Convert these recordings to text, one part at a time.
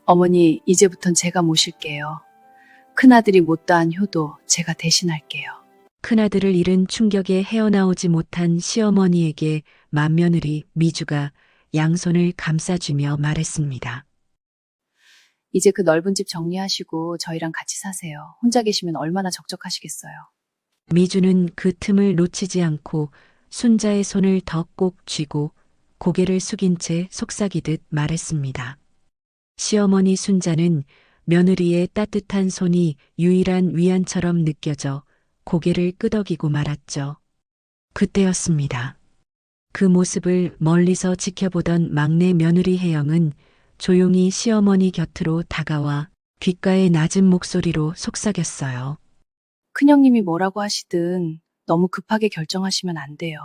어머니, 이제부턴 제가 모실게요. 큰아들이 못다한 효도 제가 대신할게요. 큰아들을 잃은 충격에 헤어나오지 못한 시어머니에게 맏며느리 미주가 양손을 감싸주며 말했습니다. 이제 그 넓은 집 정리하시고 저희랑 같이 사세요. 혼자 계시면 얼마나 적적하시겠어요. 미주는 그 틈을 놓치지 않고 순자의 손을 더 꼭 쥐고 고개를 숙인 채 속삭이듯 말했습니다. 시어머니 순자는 며느리의 따뜻한 손이 유일한 위안처럼 느껴져 고개를 끄덕이고 말았죠. 그때였습니다. 그 모습을 멀리서 지켜보던 막내 며느리 혜영은 조용히 시어머니 곁으로 다가와 귓가에 낮은 목소리로 속삭였어요. 큰형님이 뭐라고 하시든 너무 급하게 결정하시면 안 돼요.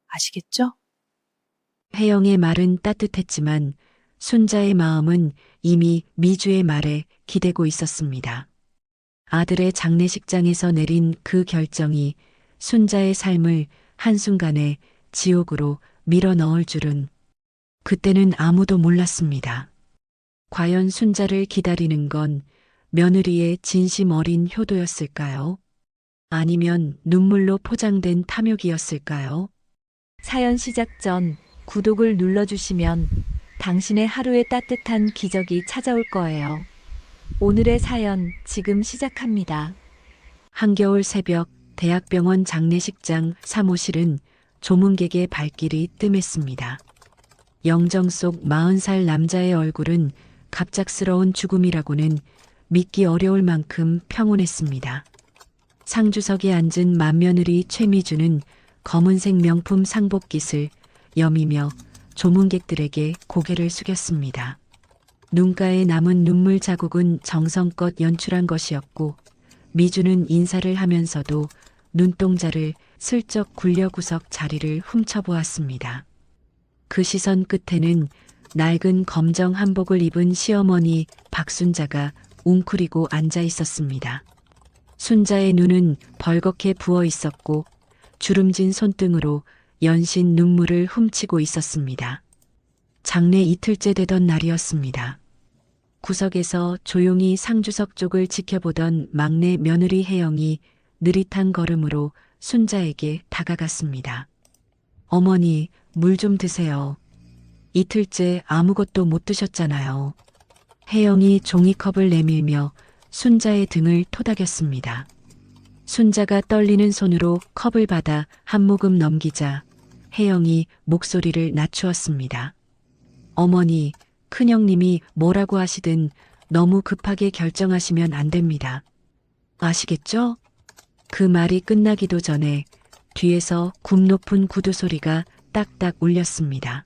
아시겠죠? 혜영의 말은 따뜻했지만 순자의 마음은 이미 미주의 말에 기대고 있었습니다. 아들의 장례식장에서 내린 그 결정이 순자의 삶을 한순간에 지옥으로 밀어 넣을 줄은 그때는 아무도 몰랐습니다. 과연 순자를 기다리는 건 며느리의 진심 어린 효도였을까요? 아니면 눈물로 포장된 탐욕이었을까요? 사연 시작 전 구독을 눌러주시면 당신의 하루에 따뜻한 기적이 찾아올 거예요. 오늘의 사연 지금 시작합니다. 한겨울 새벽 대학병원 장례식장 사무실은 조문객의 발길이 뜸했습니다. 영정 속 40살 남자의 얼굴은 갑작스러운 죽음이라고는 믿기 어려울 만큼 평온했습니다. 상주석에 앉은 맏며느리 최미주는 검은색 명품 상복깃을 여미며 조문객들에게 고개를 숙였습니다. 눈가에 남은 눈물 자국은 정성껏 연출한 것이었고 미주는 인사를 하면서도 눈동자를 슬쩍 굴려 구석 자리를 훔쳐보았습니다. 그 시선 끝에는 낡은 검정 한복을 입은 시어머니 박순자가 웅크리고 앉아 있었습니다. 순자의 눈은 벌겋게 부어 있었고 주름진 손등으로 연신 눈물을 훔치고 있었습니다. 장례 이틀째 되던 날이었습니다. 구석에서 조용히 상주석 쪽을 지켜보던 막내 며느리 혜영이 느릿한 걸음으로 순자에게 다가갔습니다. 어머니, 물 좀 드세요. 이틀째 아무것도 못 드셨잖아요. 혜영이 종이컵을 내밀며 순자의 등을 토닥였습니다. 순자가 떨리는 손으로 컵을 받아 한 모금 넘기자 혜영이 목소리를 낮추었습니다. 어머니, 큰형님이 뭐라고 하시든 너무 급하게 결정하시면 안 됩니다. 아시겠죠? 그 말이 끝나기도 전에 뒤에서 굽 높은 구두 소리가 딱딱 울렸습니다.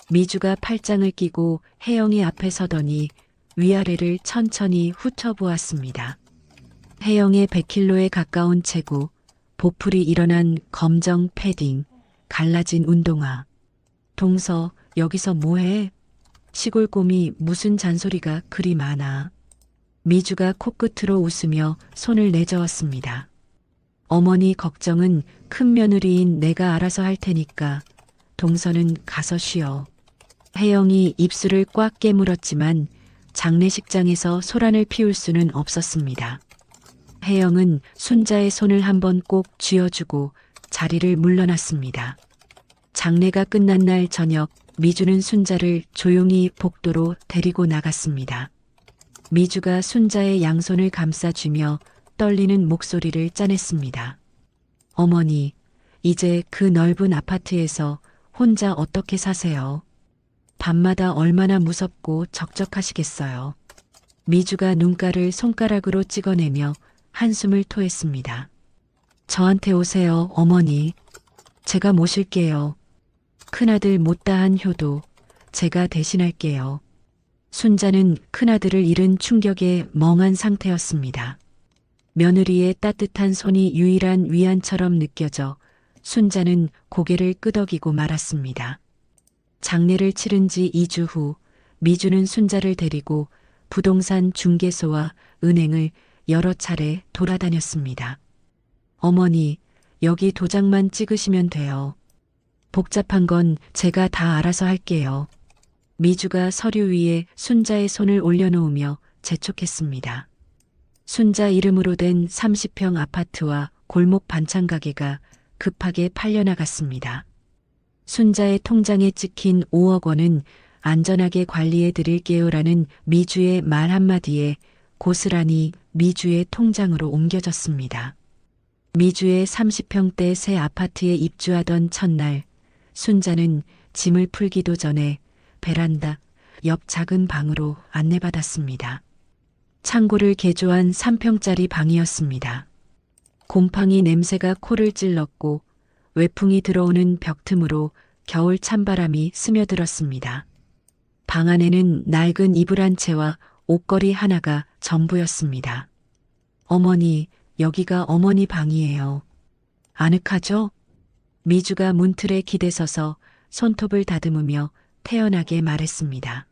미주가 팔짱을 끼고 혜영이 앞에 서더니 위아래를 천천히 훑어보았습니다. 혜영의 100kg에 가까운 체구, 보풀이 일어난 검정 패딩, 갈라진 운동화. 동서, 여기서 뭐해? 시골곰이 무슨 잔소리가 그리 많아. 미주가 코끝으로 웃으며 손을 내저었습니다. 어머니 걱정은 큰 며느리인 내가 알아서 할 테니까 동서는 가서 쉬어. 혜영이 입술을 꽉 깨물었지만 장례식장에서 소란을 피울 수는 없었습니다. 혜영은 순자의 손을 한번 꼭 쥐어주고 자리를 물러났습니다. 장례가 끝난 날 저녁 미주는 순자를 조용히 복도로 데리고 나갔습니다. 미주가 순자의 양손을 감싸주며 떨리는 목소리를 짜냈습니다. 어머니, 이제 그 넓은 아파트에서 혼자 어떻게 사세요? 밤마다 얼마나 무섭고 적적하시겠어요. 미주가 눈가를 손가락으로 찍어내며 한숨을 토했습니다. 저한테 오세요, 어머니. 제가 모실게요. 큰아들 못다한 효도 제가 대신할게요. 순자는 큰아들을 잃은 충격에 멍한 상태였습니다. 며느리의 따뜻한 손이 유일한 위안처럼 느껴져 순자는 고개를 끄덕이고 말았습니다. 장례를 치른 지 2주 후 미주는 순자를 데리고 부동산 중개소와 은행을 여러 차례 돌아다녔습니다. 어머니, 여기 도장만 찍으시면 돼요. 복잡한 건 제가 다 알아서 할게요. 미주가 서류 위에 순자의 손을 올려놓으며 재촉했습니다. 순자 이름으로 된 30평 아파트와 골목 반찬 가게가 급하게 팔려나갔습니다. 순자의 통장에 찍힌 5억 원은 안전하게 관리해 드릴게요라는 미주의 말 한마디에 고스란히 미주의 통장으로 옮겨졌습니다. 미주의 30평대 새 아파트에 입주하던 첫날, 순자는 짐을 풀기도 전에 베란다 옆 작은 방으로 안내받았습니다. 창고를 개조한 3평짜리 방이었습니다. 곰팡이 냄새가 코를 찔렀고 외풍이 들어오는 벽 틈으로 겨울 찬바람이 스며들었습니다. 방 안에는 낡은 이불 한 채와 옷걸이 하나가 전부였습니다. 어머니, 여기가 어머니 방이에요. 아늑하죠? 미주가 문틀에 기대서서 손톱을 다듬으며 태연하게 말했습니다.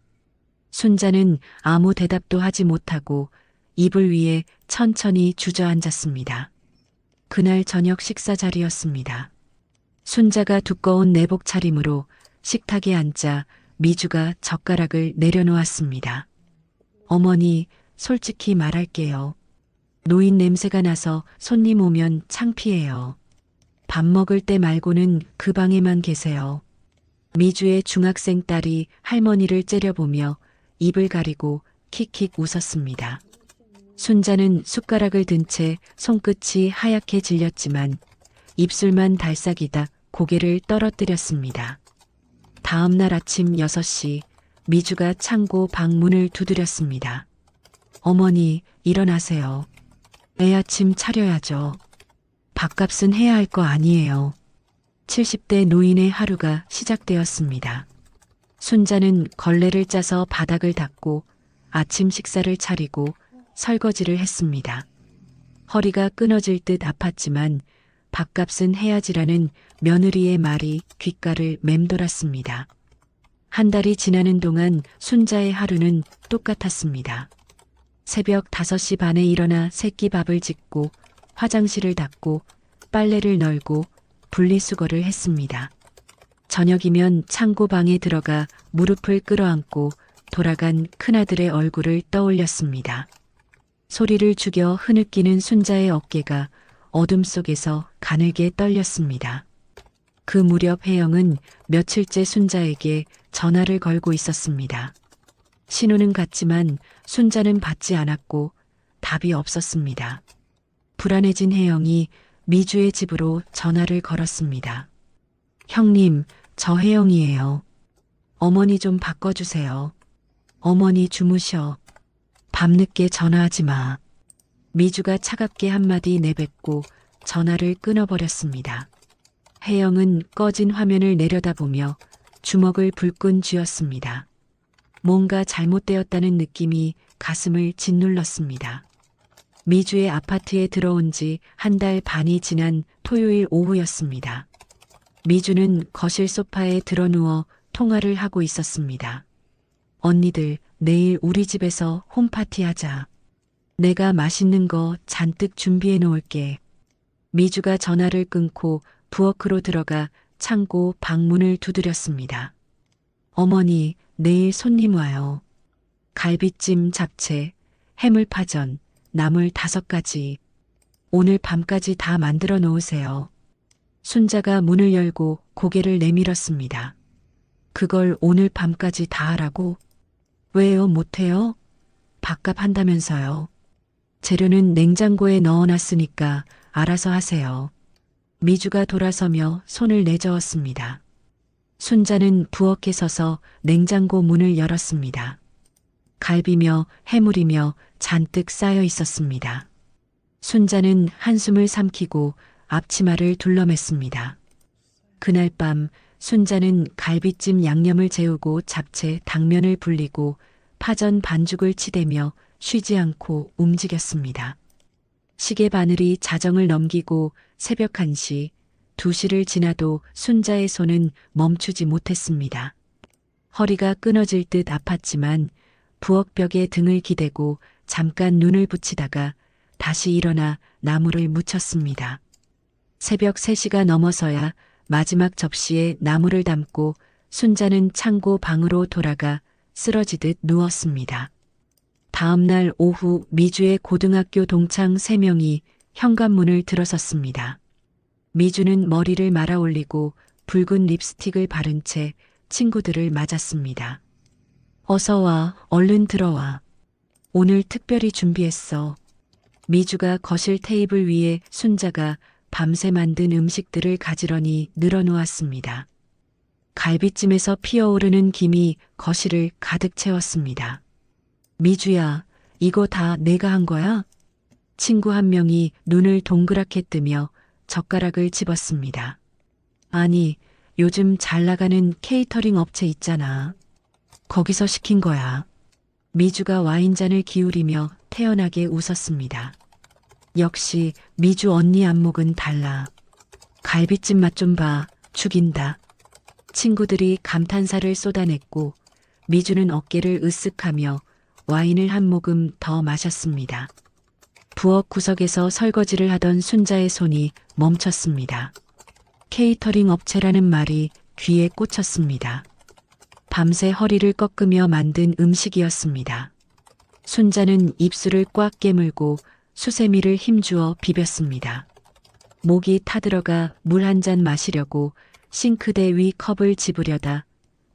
순자는 아무 대답도 하지 못하고 이불 위에 천천히 주저앉았습니다. 그날 저녁 식사 자리였습니다. 순자가 두꺼운 내복 차림으로 식탁에 앉자 미주가 젓가락을 내려놓았습니다. 어머니, 솔직히 말할게요. 노인 냄새가 나서 손님 오면 창피해요. 밥 먹을 때 말고는 그 방에만 계세요. 미주의 중학생 딸이 할머니를 째려보며 입을 가리고 킥킥 웃었습니다. 순자는 숟가락을 든 채 손끝이 하얗게 질렸지만 입술만 달싹이다 고개를 떨어뜨렸습니다. 다음 날 아침 6시 미주가 창고 방 문을 두드렸습니다. 어머니, 일어나세요. 애 아침 차려야죠. 밥값은 해야 할 거 아니에요. 70대 노인의 하루가 시작되었습니다. 순자는 걸레를 짜서 바닥을 닦고 아침 식사를 차리고 설거지를 했습니다. 허리가 끊어질 듯 아팠지만 밥값은 해야지라는 며느리의 말이 귓가를 맴돌았습니다. 한 달이 지나는 동안 순자의 하루는 똑같았습니다. 새벽 5시 반에 일어나 새끼 밥을 짓고 화장실을 닦고 빨래를 널고 분리수거를 했습니다. 저녁이면 창고방에 들어가 무릎을 끌어안고 돌아간 큰아들의 얼굴을 떠올렸습니다. 소리를 죽여 흐느끼는 순자의 어깨가 어둠 속에서 가늘게 떨렸습니다. 그 무렵 혜영은 며칠째 순자에게 전화를 걸고 있었습니다. 신호는 갔지만 순자는 받지 않았고 답이 없었습니다. 불안해진 혜영이 미주의 집으로 전화를 걸었습니다. 형님, 저 혜영이에요. 어머니 좀 바꿔주세요. 어머니 주무셔. 밤늦게 전화하지 마. 미주가 차갑게 한마디 내뱉고 전화를 끊어버렸습니다. 혜영은 꺼진 화면을 내려다보며 주먹을 불끈 쥐었습니다. 뭔가 잘못되었다는 느낌이 가슴을 짓눌렀습니다. 미주의 아파트에 들어온 지 한 달 반이 지난 토요일 오후였습니다. 미주는 거실 소파에 드러누워 통화를 하고 있었습니다. 언니들, 내일 우리 집에서 홈파티 하자. 내가 맛있는 거 잔뜩 준비해 놓을게. 미주가 전화를 끊고 부엌으로 들어가 창고 방문을 두드렸습니다. 어머니, 내일 손님 와요. 갈비찜, 잡채, 해물파전, 나물 5가지. 오늘 밤까지 다 만들어 놓으세요. 순자가 문을 열고 고개를 내밀었습니다. 그걸 오늘 밤까지 다 하라고? 왜요, 못해요? 밥값 한다면서요. 재료는 냉장고에 넣어놨으니까 알아서 하세요. 미주가 돌아서며 손을 내저었습니다. 순자는 부엌에 서서 냉장고 문을 열었습니다. 갈비며 해물이며 잔뜩 쌓여 있었습니다. 순자는 한숨을 삼키고 앞치마를 둘러맸습니다. 그날 밤 순자는 갈비찜 양념을 재우고 잡채, 당면을 불리고 파전 반죽을 치대며 쉬지 않고 움직였습니다. 시계 바늘이 자정을 넘기고 새벽 1시, 2시를 지나도 순자의 손은 멈추지 못했습니다. 허리가 끊어질 듯 아팠지만 부엌벽에 등을 기대고 잠깐 눈을 붙이다가 다시 일어나 나물을 무쳤습니다. 새벽 3시가 넘어서야 마지막 접시에 나물을 담고 순자는 창고 방으로 돌아가 쓰러지듯 누웠습니다. 다음 날 오후 미주의 고등학교 동창 3명이 현관문을 들어섰습니다. 미주는 머리를 말아 올리고 붉은 립스틱을 바른 채 친구들을 맞았습니다. 어서 와, 얼른 들어와. 오늘 특별히 준비했어. 미주가 거실 테이블 위에 순자가 밤새 만든 음식들을 가지런히 늘어놓았습니다. 갈비찜에서 피어오르는 김이 거실을 가득 채웠습니다. 미주야, 이거 다 내가 한 거야? 친구 한 명이 눈을 동그랗게 뜨며 젓가락을 집었습니다. 아니, 요즘 잘 나가는 케이터링 업체 있잖아. 거기서 시킨 거야. 미주가 와인잔을 기울이며 태연하게 웃었습니다. 역시 미주 언니 안목은 달라. 갈비찜 맛 좀 봐. 죽인다. 친구들이 감탄사를 쏟아냈고 미주는 어깨를 으쓱하며 와인을 한 모금 더 마셨습니다. 부엌 구석에서 설거지를 하던 순자의 손이 멈췄습니다. 케이터링 업체라는 말이 귀에 꽂혔습니다. 밤새 허리를 꺾으며 만든 음식이었습니다. 순자는 입술을 꽉 깨물고 수세미를 힘주어 비볐습니다. 목이 타들어가 물 한 잔 마시려고 싱크대 위 컵을 집으려다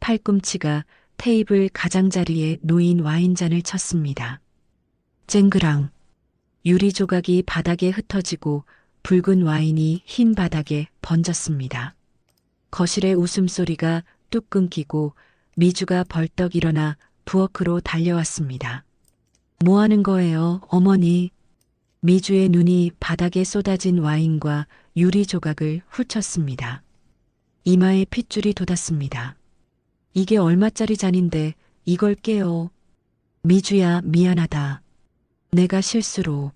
팔꿈치가 테이블 가장자리에 놓인 와인잔을 쳤습니다. 쨍그랑. 유리 조각이 바닥에 흩어지고 붉은 와인이 흰 바닥에 번졌습니다. 거실의 웃음소리가 뚝 끊기고 미주가 벌떡 일어나 부엌으로 달려왔습니다. 뭐 하는 거예요, 어머니? 미주의 눈이 바닥에 쏟아진 와인과 유리 조각을 훑쳤습니다. 이마에 핏줄이 돋았습니다. 이게 얼마짜리 잔인데 이걸 깨요. 미주야, 미안하다. 내가 실수로.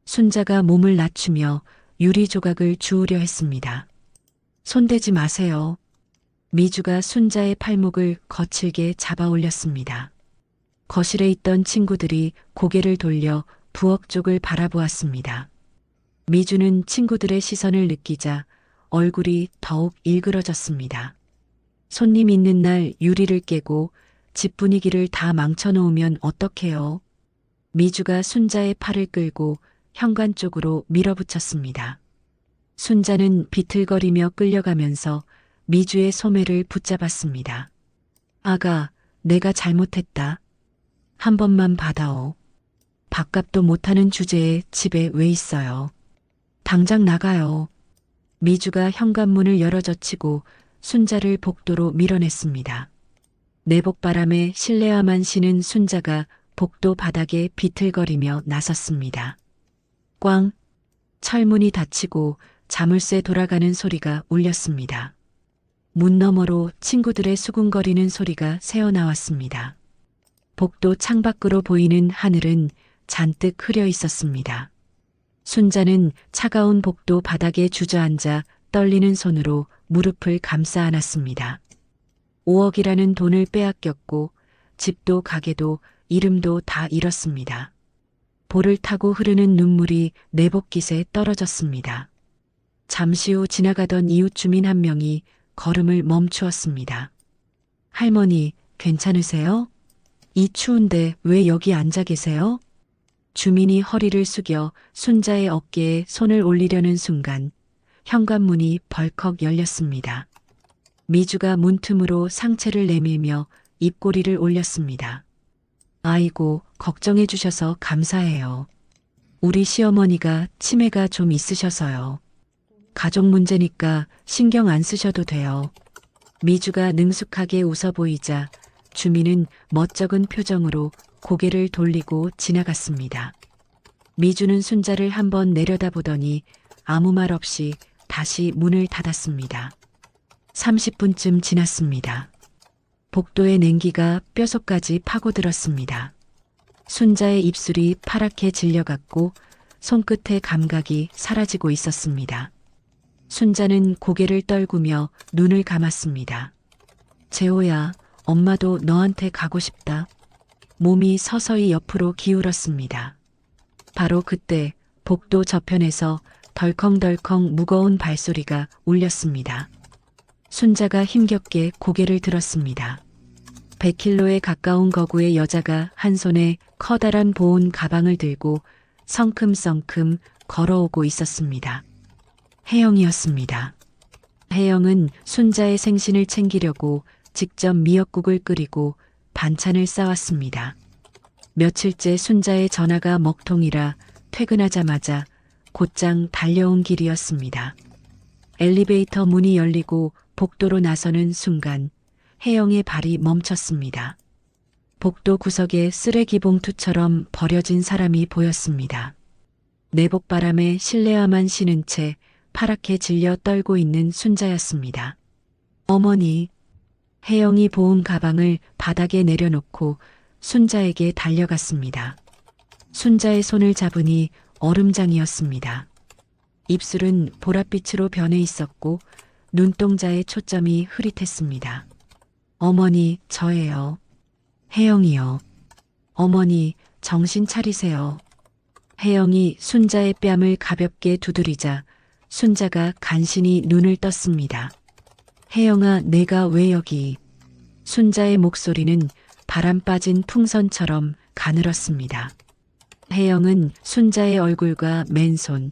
순자가 몸을 낮추며 유리 조각을 주우려 했습니다. 손대지 마세요. 미주가 순자의 팔목을 거칠게 잡아 올렸습니다. 거실에 있던 친구들이 고개를 돌려 부엌 쪽을 바라보았습니다. 미주는 친구들의 시선을 느끼자 얼굴이 더욱 일그러졌습니다. 손님 있는 날 유리를 깨고 집 분위기를 다 망쳐놓으면 어떡해요? 미주가 순자의 팔을 끌고 현관 쪽으로 밀어붙였습니다. 순자는 비틀거리며 끌려가면서 미주의 소매를 붙잡았습니다. 아가, 내가 잘못했다. 한 번만 받아오. 밥값도 못하는 주제에 집에 왜 있어요? 당장 나가요. 미주가 현관문을 열어젖히고 순자를 복도로 밀어냈습니다. 내복바람에 실내화만 신은 순자가 복도 바닥에 비틀거리며 나섰습니다. 꽝! 철문이 닫히고 자물쇠 돌아가는 소리가 울렸습니다. 문 너머로 친구들의 수군거리는 소리가 새어나왔습니다. 복도 창밖으로 보이는 하늘은 잔뜩 흐려 있었습니다. 순자는 차가운 복도 바닥에 주저앉아 떨리는 손으로 무릎을 감싸 안았습니다. 5억이라는 돈을 빼앗겼고 집도 가게도 이름도 다 잃었습니다. 볼을 타고 흐르는 눈물이 내복깃에 떨어졌습니다. 잠시 후 지나가던 이웃 주민 한 명이 걸음을 멈추었습니다. 할머니, 괜찮으세요? 이 추운데 왜 여기 앉아 계세요? 주민이 허리를 숙여 순자의 어깨에 손을 올리려는 순간 현관문이 벌컥 열렸습니다. 미주가 문틈으로 상체를 내밀며 입꼬리를 올렸습니다. 아이고, 걱정해 주셔서 감사해요. 우리 시어머니가 치매가 좀 있으셔서요. 가족 문제니까 신경 안 쓰셔도 돼요. 미주가 능숙하게 웃어 보이자 주민은 멋쩍은 표정으로 고개를 돌리고 지나갔습니다. 미주는 순자를 한번 내려다보더니 아무 말 없이 다시 문을 닫았습니다. 30분쯤 지났습니다. 복도의 냉기가 뼛속까지 파고들었습니다. 순자의 입술이 파랗게 질려갔고 손끝의 감각이 사라지고 있었습니다. 순자는 고개를 떨구며 눈을 감았습니다. 재호야, 엄마도 너한테 가고 싶다. 몸이 서서히 옆으로 기울었습니다. 바로 그때 복도 저편에서 덜컹덜컹 무거운 발소리가 울렸습니다. 순자가 힘겹게 고개를 들었습니다. 100킬로에 가까운 거구의 여자가 한 손에 커다란 보온 가방을 들고 성큼성큼 걸어오고 있었습니다. 혜영이었습니다. 혜영은 순자의 생신을 챙기려고 직접 미역국을 끓이고 반찬을 싸왔습니다. 며칠째 순자의 전화가 먹통이라 퇴근하자마자 곧장 달려온 길이었습니다. 엘리베이터 문이 열리고 복도로 나서는 순간 혜영의 발이 멈췄습니다. 복도 구석에 쓰레기 봉투처럼 버려진 사람이 보였습니다. 내복바람에 실내화만 신은 채 파랗게 질려 떨고 있는 순자였습니다. 어머니, 혜영이 보온 가방을 바닥에 내려놓고 순자에게 달려갔습니다. 순자의 손을 잡으니 얼음장이었습니다. 입술은 보랏빛으로 변해 있었고 눈동자의 초점이 흐릿했습니다. 어머니, 저예요. 혜영이요. 어머니, 정신 차리세요. 혜영이 순자의 뺨을 가볍게 두드리자 순자가 간신히 눈을 떴습니다. 혜영아, 내가 왜 여기? 순자의 목소리는 바람 빠진 풍선처럼 가늘었습니다. 혜영은 순자의 얼굴과 맨손,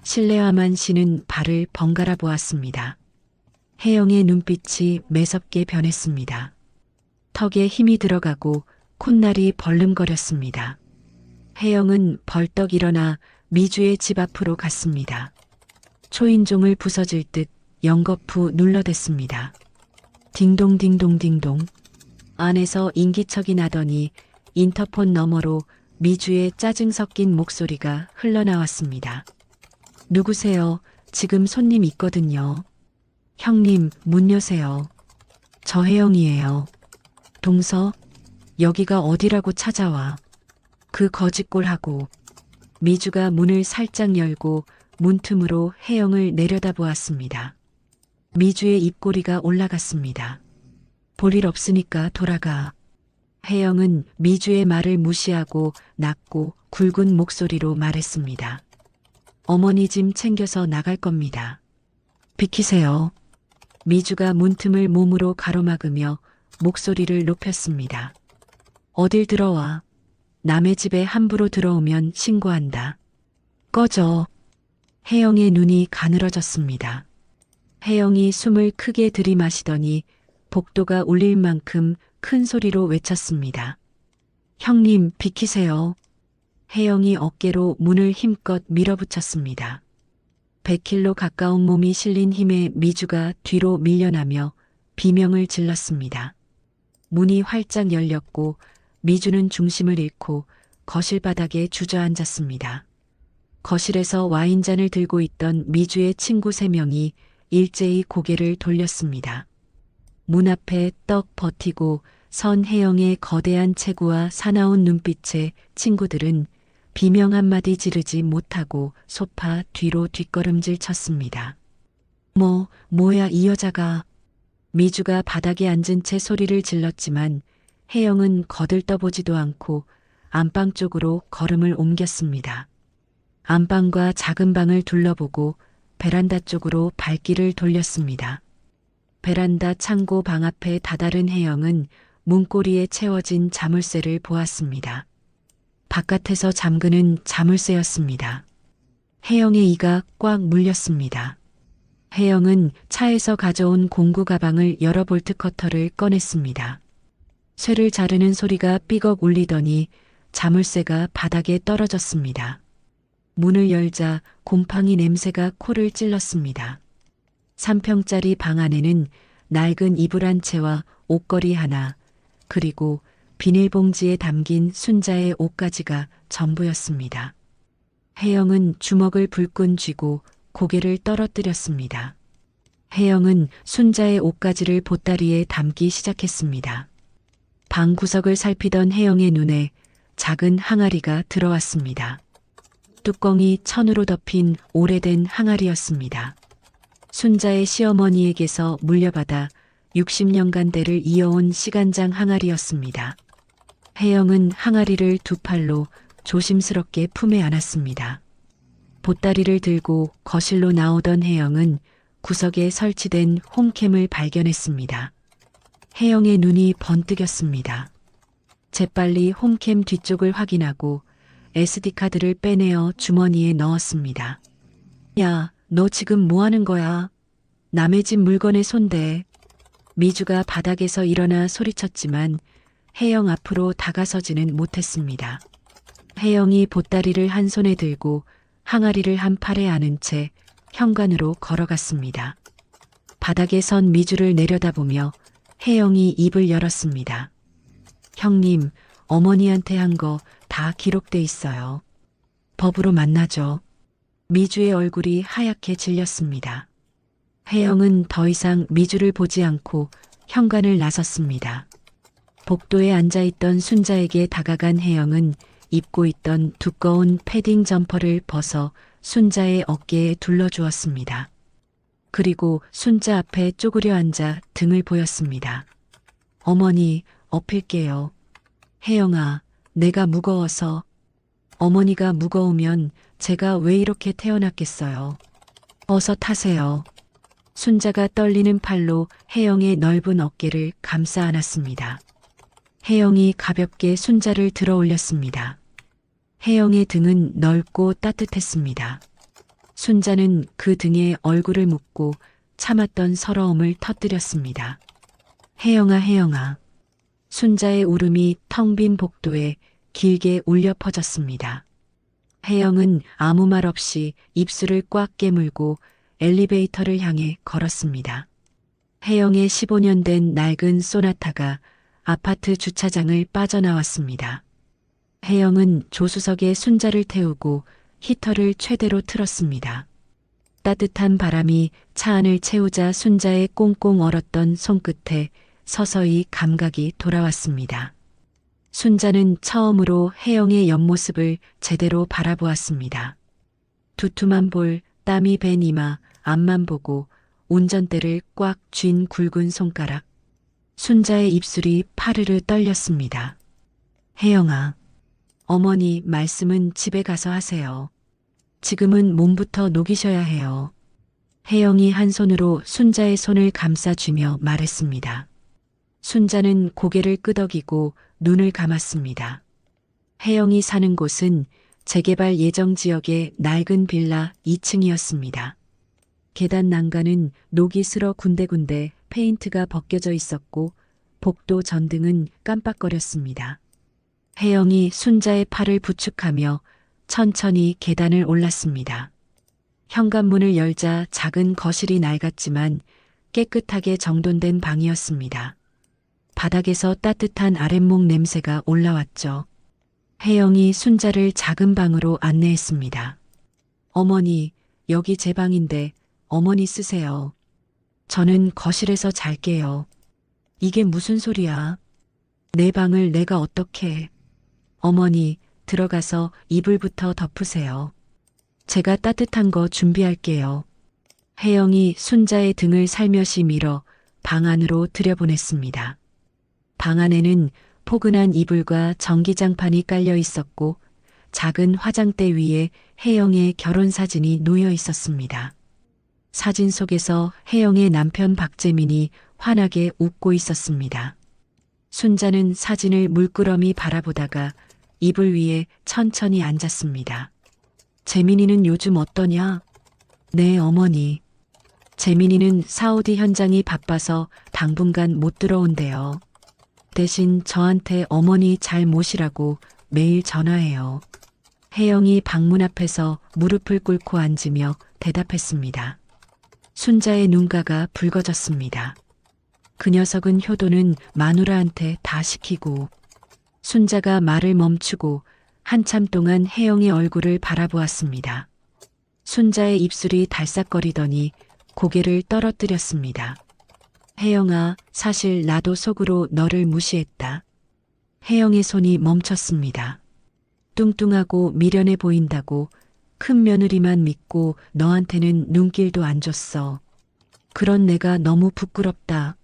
실내화만 신은 발을 번갈아 보았습니다. 혜영의 눈빛이 매섭게 변했습니다. 턱에 힘이 들어가고 콧날이 벌름거렸습니다. 혜영은 벌떡 일어나 미주의 집 앞으로 갔습니다. 초인종을 부서질 듯 연거푸 눌러댔습니다. 딩동딩동딩동. 안에서 인기척이 나더니 인터폰 너머로 미주의 짜증 섞인 목소리가 흘러나왔습니다. 누구세요? 지금 손님 있거든요. 형님, 문 여세요. 저 혜영이에요. 동서, 여기가 어디라고 찾아와. 그 거짓골하고. 미주가 문을 살짝 열고 문틈으로 혜영을 내려다보았습니다. 미주의 입꼬리가 올라갔습니다. 볼 일 없으니까 돌아가. 혜영은 미주의 말을 무시하고 낮고 굵은 목소리로 말했습니다. 어머니 짐 챙겨서 나갈 겁니다. 비키세요. 미주가 문틈을 몸으로 가로막으며 목소리를 높였습니다. 어딜 들어와. 남의 집에 함부로 들어오면 신고한다. 꺼져. 혜영의 눈이 가늘어졌습니다. 혜영이 숨을 크게 들이마시더니 복도가 울릴 만큼 큰 소리로 외쳤습니다. 형님, 비키세요. 혜영이 어깨로 문을 힘껏 밀어붙였습니다. 100킬로 가까운 몸이 실린 힘에 미주가 뒤로 밀려나며 비명을 질렀습니다. 문이 활짝 열렸고 미주는 중심을 잃고 거실 바닥에 주저앉았습니다. 거실에서 와인잔을 들고 있던 미주의 친구 3명이 일제히 고개를 돌렸습니다. 문 앞에 떡 버티고 선 혜영의 거대한 체구와 사나운 눈빛에 친구들은 비명 한마디 지르지 못하고 소파 뒤로 뒷걸음질 쳤습니다. 뭐야 이 여자가. 미주가 바닥에 앉은 채 소리를 질렀지만 혜영은 거들떠보지도 않고 안방 쪽으로 걸음을 옮겼습니다. 안방과 작은 방을 둘러보고 베란다 쪽으로 발길을 돌렸습니다. 베란다 창고 방 앞에 다다른 혜영은 문고리에 채워진 자물쇠를 보았습니다. 바깥에서 잠그는 자물쇠였습니다. 혜영의 이가 꽉 물렸습니다. 혜영은 차에서 가져온 공구 가방을 열어 볼트 커터를 꺼냈습니다. 쇠를 자르는 소리가 삐걱 울리더니 자물쇠가 바닥에 떨어졌습니다. 문을 열자 곰팡이 냄새가 코를 찔렀습니다. 3평짜리 방 안에는 낡은 이불 한 채와 옷걸이 하나, 그리고 비닐봉지에 담긴 순자의 옷가지가 전부였습니다. 혜영은 주먹을 불끈 쥐고 고개를 떨어뜨렸습니다. 혜영은 순자의 옷가지를 보따리에 담기 시작했습니다. 방 구석을 살피던 혜영의 눈에 작은 항아리가 들어왔습니다. 뚜껑이 천으로 덮인 오래된 항아리였습니다. 순자의 시어머니에게서 물려받아 60년간 대를 이어온 시간장 항아리였습니다. 혜영은 항아리를 두 팔로 조심스럽게 품에 안았습니다. 보따리를 들고 거실로 나오던 혜영은 구석에 설치된 홈캠을 발견했습니다. 혜영의 눈이 번뜩였습니다. 재빨리 홈캠 뒤쪽을 확인하고 SD카드를 빼내어 주머니에 넣었습니다. 야, 너 지금 뭐 하는 거야? 남의 집 물건에 손대. 미주가 바닥에서 일어나 소리쳤지만 혜영 앞으로 다가서지는 못했습니다. 혜영이 보따리를 한 손에 들고 항아리를 한 팔에 안은 채 현관으로 걸어갔습니다. 바닥에 선 미주를 내려다보며 혜영이 입을 열었습니다. 형님, 어머니한테 한 거 다 기록돼 있어요. 법으로 만나죠. 미주의 얼굴이 하얗게 질렸습니다. 혜영은 더 이상 미주를 보지 않고 현관을 나섰습니다. 복도에 앉아있던 순자에게 다가간 혜영은 입고 있던 두꺼운 패딩 점퍼를 벗어 순자의 어깨에 둘러주었습니다. 그리고 순자 앞에 쪼그려 앉아 등을 보였습니다. 어머니, 엎일게요. 혜영아, 내가 무거워서. 어머니가 무거우면 제가 왜 이렇게 태어났겠어요. 어서 타세요. 순자가 떨리는 팔로 혜영의 넓은 어깨를 감싸 안았습니다. 혜영이 가볍게 순자를 들어 올렸습니다. 혜영의 등은 넓고 따뜻했습니다. 순자는 그 등에 얼굴을 묻고 참았던 서러움을 터뜨렸습니다. 혜영아, 혜영아. 순자의 울음이 텅 빈 복도에 길게 울려 퍼졌습니다. 혜영은 아무 말 없이 입술을 꽉 깨물고 엘리베이터를 향해 걸었습니다. 혜영의 15년 된 낡은 소나타가 아파트 주차장을 빠져나왔습니다. 혜영은 조수석에 순자를 태우고 히터를 최대로 틀었습니다. 따뜻한 바람이 차 안을 채우자 순자의 꽁꽁 얼었던 손끝에 서서히 감각이 돌아왔습니다. 순자는 처음으로 혜영의 옆모습을 제대로 바라보았습니다. 두툼한 볼, 땀이 밴 이마, 앞만 보고 운전대를 꽉 쥔 굵은 손가락. 순자의 입술이 파르르 떨렸습니다. 혜영아, 어머니 말씀은 집에 가서 하세요. 지금은 몸부터 녹이셔야 해요. 혜영이 한 손으로 순자의 손을 감싸주며 말했습니다. 순자는 고개를 끄덕이고 눈을 감았습니다. 혜영이 사는 곳은 재개발 예정 지역의 낡은 빌라 2층이었습니다. 계단 난간은 녹이 슬어 군데군데 페인트가 벗겨져 있었고 복도 전등은 깜빡거렸습니다. 혜영이 순자의 팔을 부축하며 천천히 계단을 올랐습니다. 현관문을 열자 작은 거실이 낡았지만 깨끗하게 정돈된 방이었습니다. 바닥에서 따뜻한 아랫목 냄새가 올라왔죠. 혜영이 순자를 작은 방으로 안내했습니다. 어머니, 여기 제 방인데 어머니 쓰세요. 저는 거실에서 잘게요. 이게 무슨 소리야? 내 방을 내가 어떻게... 어머니, 들어가서 이불부터 덮으세요. 제가 따뜻한 거 준비할게요. 혜영이 순자의 등을 살며시 밀어 방 안으로 들여보냈습니다. 방 안에는 포근한 이불과 전기장판이 깔려 있었고 작은 화장대 위에 혜영의 결혼 사진이 놓여 있었습니다. 사진 속에서 혜영의 남편 박재민이 환하게 웃고 있었습니다. 순자는 사진을 물끄러미 바라보다가 이불 위에 천천히 앉았습니다. 재민이는 요즘 어떠냐? 네, 어머니. 재민이는 사우디 현장이 바빠서 당분간 못 들어온대요. 대신 저한테 어머니 잘 모시라고 매일 전화해요. 혜영이 방문 앞에서 무릎을 꿇고 앉으며 대답했습니다. 순자의 눈가가 붉어졌습니다. 그 녀석은 효도는 마누라한테 다 시키고. 순자가 말을 멈추고 한참 동안 혜영의 얼굴을 바라보았습니다. 순자의 입술이 달싹거리더니 고개를 떨어뜨렸습니다. 혜영아, 사실 나도 속으로 너를 무시했다. 혜영의 손이 멈췄습니다. 뚱뚱하고 미련해 보인다고 큰 며느리만 믿고 너한테는 눈길도 안 줬어. 그런 내가 너무 부끄럽다.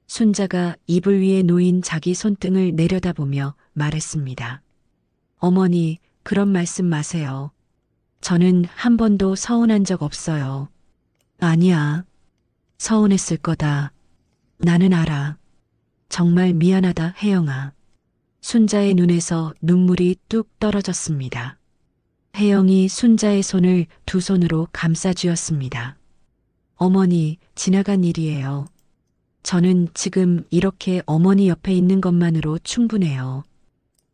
순자가 이불 위에 놓인 자기 손등을 내려다보며 말했습니다. 어머니, 그런 말씀 마세요. 저는 한 번도 서운한 적 없어요. 아니야. 서운했을 거다. 나는 알아. 정말 미안하다, 혜영아. 순자의 눈에서 눈물이 뚝 떨어졌습니다. 혜영이 순자의 손을 두 손으로 감싸 쥐었습니다. 어머니, 지나간 일이에요. 저는 지금 이렇게 어머니 옆에 있는 것만으로 충분해요.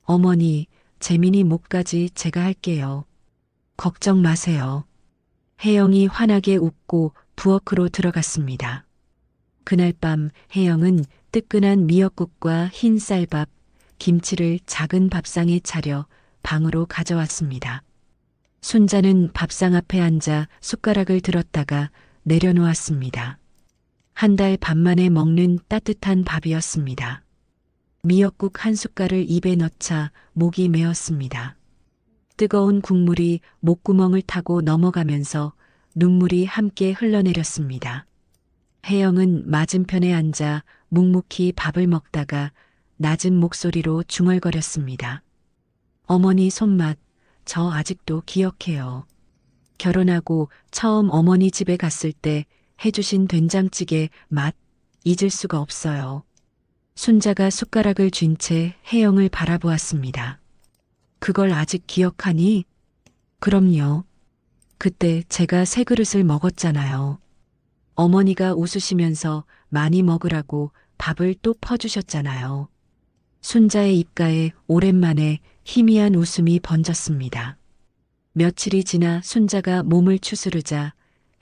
어머니, 재민이 목까지 제가 할게요. 걱정 마세요. 혜영이 환하게 웃고 부엌으로 들어갔습니다. 그날 밤 혜영은 뜨끈한 미역국과 흰 쌀밥, 김치를 작은 밥상에 차려 방으로 가져왔습니다. 순자는 밥상 앞에 앉아 숟가락을 들었다가 내려놓았습니다. 한 달 반 만에 먹는 따뜻한 밥이었습니다. 미역국 한 숟갈을 입에 넣자 목이 메었습니다. 뜨거운 국물이 목구멍을 타고 넘어가면서 눈물이 함께 흘러내렸습니다. 혜영은 맞은편에 앉아 묵묵히 밥을 먹다가 낮은 목소리로 중얼거렸습니다. 어머니 손맛, 저 아직도 기억해요. 결혼하고 처음 어머니 집에 갔을 때 해주신 된장찌개 맛 잊을 수가 없어요. 순자가 숟가락을 쥔 채 혜영을 바라보았습니다. 그걸 아직 기억하니? 그럼요. 그때 제가 세 그릇을 먹었잖아요. 어머니가 웃으시면서 많이 먹으라고 밥을 또 퍼주셨잖아요. 순자의 입가에 오랜만에 희미한 웃음이 번졌습니다. 며칠이 지나 순자가 몸을 추스르자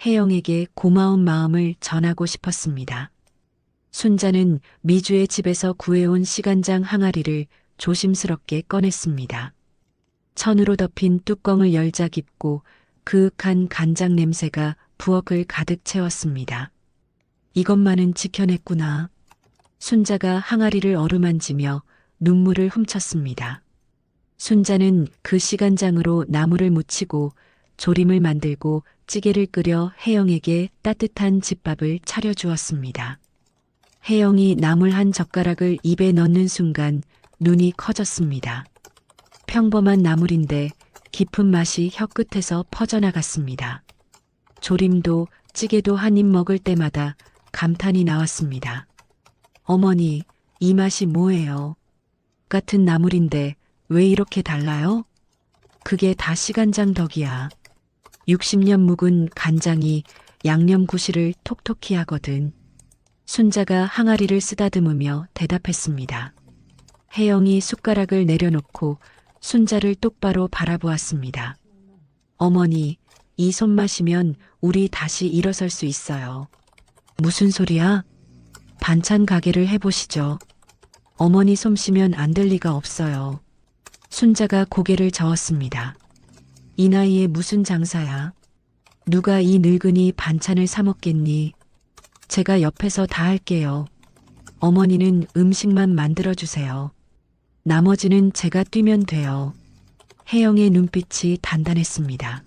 혜영에게 고마운 마음을 전하고 싶었습니다. 순자는 미주의 집에서 구해온 시간장 항아리를 조심스럽게 꺼냈습니다. 천으로 덮인 뚜껑을 열자 깊고 그윽한 간장 냄새가 부엌을 가득 채웠습니다. 이것만은 지켜냈구나. 순자가 항아리를 어루만지며 눈물을 훔쳤습니다. 순자는 그 시간장으로 나물을 무치고 조림을 만들고 찌개를 끓여 혜영에게 따뜻한 집밥을 차려주었습니다. 혜영이 나물 한 젓가락을 입에 넣는 순간 눈이 커졌습니다. 평범한 나물인데 깊은 맛이 혀끝에서 퍼져나갔습니다. 조림도 찌개도 한 입 먹을 때마다 감탄이 나왔습니다. 어머니, 이 맛이 뭐예요? 같은 나물인데 왜 이렇게 달라요? 그게 다 시간장 덕이야. 60년 묵은 간장이 양념 구실을 톡톡히 하거든. 순자가 항아리를 쓰다듬으며 대답했습니다. 혜영이 숟가락을 내려놓고 순자를 똑바로 바라보았습니다. 어머니, 이 손맛이면 우리 다시 일어설 수 있어요. 무슨 소리야? 반찬 가게를 해보시죠. 어머니 솜씨면 안 될 리가 없어요. 순자가 고개를 저었습니다. 이 나이에 무슨 장사야? 누가 이 늙은이 반찬을 사 먹겠니? 제가 옆에서 다 할게요. 어머니는 음식만 만들어주세요. 나머지는 제가 뛰면 돼요. 혜영의 눈빛이 단단했습니다.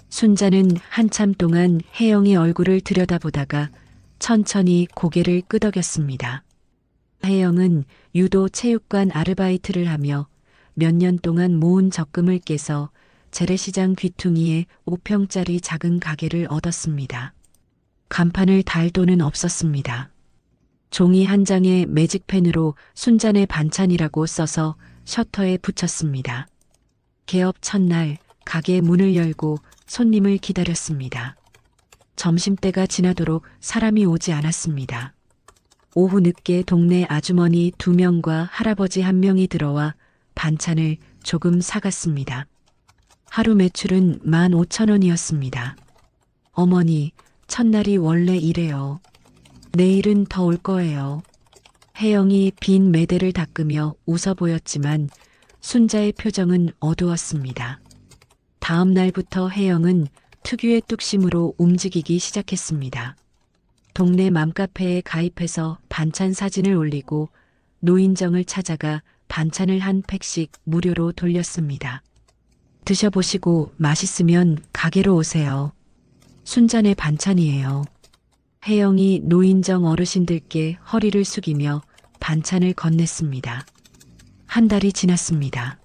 순자는 한참 동안 혜영의 얼굴을 들여다보다가 천천히 고개를 끄덕였습니다. 혜영은 유도 체육관 아르바이트를 하며 몇 년 동안 모은 적금을 깨서 재래시장 귀퉁이에 5평짜리 작은 가게를 얻었습니다. 간판을 달 돈은 없었습니다. 종이 한 장에 매직펜으로 순자네 반찬이라고 써서 셔터에 붙였습니다. 개업 첫날 가게 문을 열고 손님을 기다렸습니다. 점심때가 지나도록 사람이 오지 않았습니다. 오후 늦게 동네 아주머니 2명과 할아버지 1명이 들어와 반찬을 조금 사갔습니다. 하루 매출은 15,000원이었습니다. 어머니, 첫날이 원래 이래요. 내일은 더 올 거예요. 혜영이 빈 매대를 닦으며 웃어 보였지만 순자의 표정은 어두웠습니다. 다음 날부터 혜영은 특유의 뚝심으로 움직이기 시작했습니다. 동네 맘카페에 가입해서 반찬 사진을 올리고 노인정을 찾아가 반찬을 한 팩씩 무료로 돌렸습니다. 드셔보시고 맛있으면 가게로 오세요. 순자네 반찬이에요. 혜영이 노인정 어르신들께 허리를 숙이며 반찬을 건넸습니다. 한 달이 지났습니다.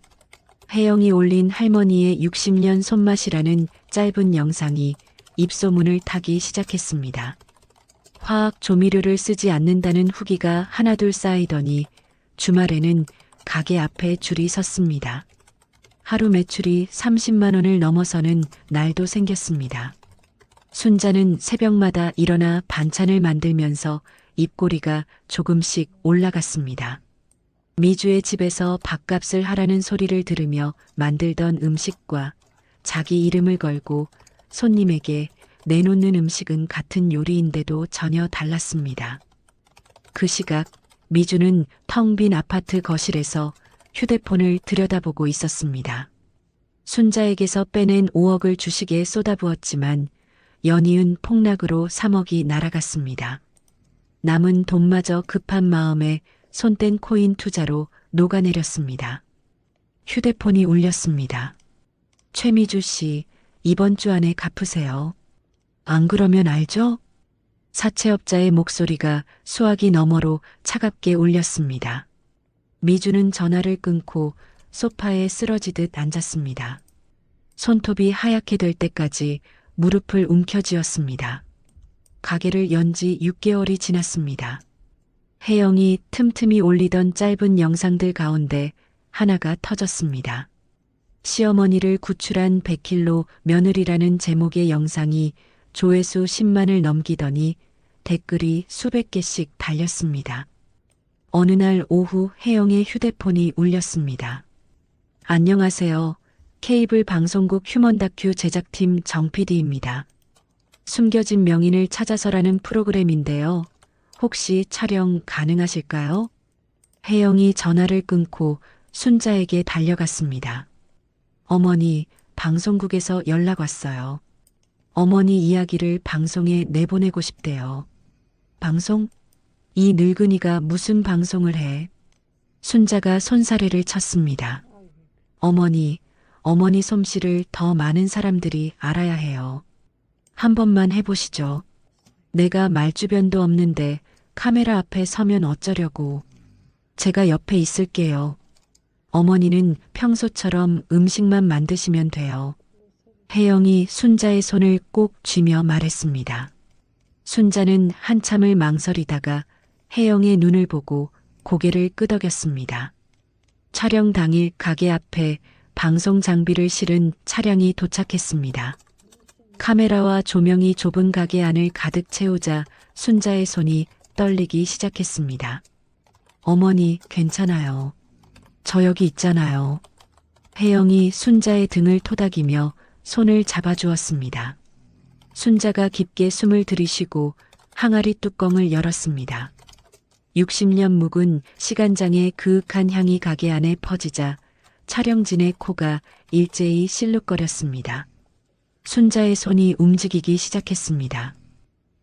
혜영이 올린 할머니의 60년 손맛이라는 짧은 영상이 입소문을 타기 시작했습니다. 화학 조미료를 쓰지 않는다는 후기가 하나둘 쌓이더니 주말에는 가게 앞에 줄이 섰습니다. 하루 매출이 30만 원을 넘어서는 날도 생겼습니다. 순자는 새벽마다 일어나 반찬을 만들면서 입꼬리가 조금씩 올라갔습니다. 미주의 집에서 밥값을 하라는 소리를 들으며 만들던 음식과 자기 이름을 걸고 손님에게 내놓는 음식은 같은 요리인데도 전혀 달랐습니다. 그 시각 미주는 텅 빈 아파트 거실에서 휴대폰을 들여다보고 있었습니다. 순자에게서 빼낸 5억을 주식에 쏟아부었지만 연이은 폭락으로 3억이 날아갔습니다. 남은 돈마저 급한 마음에 손뗀 코인 투자로 녹아내렸습니다. 휴대폰이 울렸습니다. 최미주 씨, 이번 주 안에 갚으세요. 안 그러면 알죠? 사채업자의 목소리가 수화기 너머로 차갑게 울렸습니다. 미주는 전화를 끊고 소파에 쓰러지듯 앉았습니다. 손톱이 하얗게 될 때까지 무릎을 움켜쥐었습니다. 가게를 연 지 6개월이 지났습니다. 혜영이 틈틈이 올리던 짧은 영상들 가운데 하나가 터졌습니다. 시어머니를 구출한 100킬로 며느리라는 제목의 영상이 조회수 10만을 넘기더니 댓글이 수백 개씩 달렸습니다. 어느 날 오후 혜영의 휴대폰이 울렸습니다. 안녕하세요. 케이블 방송국 휴먼 다큐 제작팀 정 PD입니다. 숨겨진 명인을 찾아서라는 프로그램인데요. 혹시 촬영 가능하실까요? 혜영이 전화를 끊고 순자에게 달려갔습니다. 어머니, 방송국에서 연락 왔어요. 어머니 이야기를 방송에 내보내고 싶대요. 방송? 이 늙은이가 무슨 방송을 해? 순자가 손사래를 쳤습니다. 어머니 솜씨를 더 많은 사람들이 알아야 해요. 한 번만 해보시죠. 내가 말주변도 없는데 카메라 앞에 서면 어쩌려고. 제가 옆에 있을게요. 어머니는 평소처럼 음식만 만드시면 돼요. 혜영이 순자의 손을 꼭 쥐며 말했습니다. 순자는 한참을 망설이다가 혜영의 눈을 보고 고개를 끄덕였습니다. 촬영 당일 가게 앞에 방송 장비를 실은 차량이 도착했습니다. 카메라와 조명이 좁은 가게 안을 가득 채우자 순자의 손이 떨리기 시작했습니다. 어머니, 괜찮아요. 저 여기 있잖아요. 혜영이 순자의 등을 토닥이며 손을 잡아주었습니다. 순자가 깊게 숨을 들이쉬고 항아리 뚜껑을 열었습니다. 60년 묵은 시간장의 그윽한 향이 가게 안에 퍼지자 촬영진의 코가 일제히 실룩거렸습니다. 순자의 손이 움직이기 시작했습니다.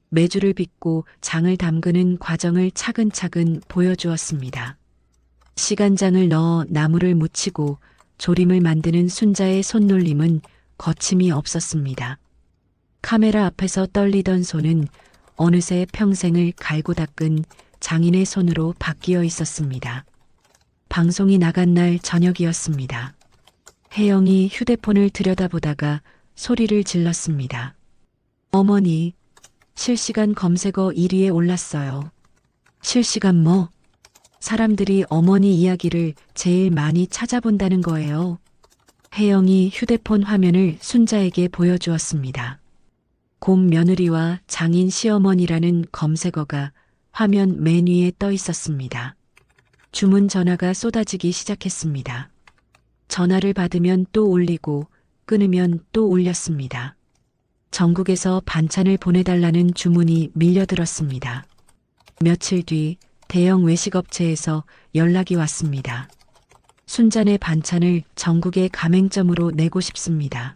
메주를 빚고 장을 담그는 과정을 차근차근 보여주었습니다. 시간장을 넣어 나물을 무치고 조림을 만드는 순자의 손놀림은 거침이 없었습니다. 카메라 앞에서 떨리던 손은 어느새 평생을 갈고 닦은 장인의 손으로 바뀌어 있었습니다. 방송이 나간 날 저녁이었습니다. 혜영이 휴대폰을 들여다보다가 소리를 질렀습니다. 어머니, 실시간 검색어 1위에 올랐어요. 실시간 뭐? 사람들이 어머니 이야기를 제일 많이 찾아본다는 거예요. 혜영이 휴대폰 화면을 순자에게 보여주었습니다. 곰 며느리와 장인 시어머니라는 검색어가 화면 맨 위에 떠 있었습니다. 주문 전화가 쏟아지기 시작했습니다. 전화를 받으면 또 울리고 끊으면 또 울렸습니다. 전국에서 반찬을 보내달라는 주문이 밀려들었습니다. 며칠 뒤 대형 외식업체에서 연락이 왔습니다. 순자네 반찬을 전국의 가맹점으로 내고 싶습니다.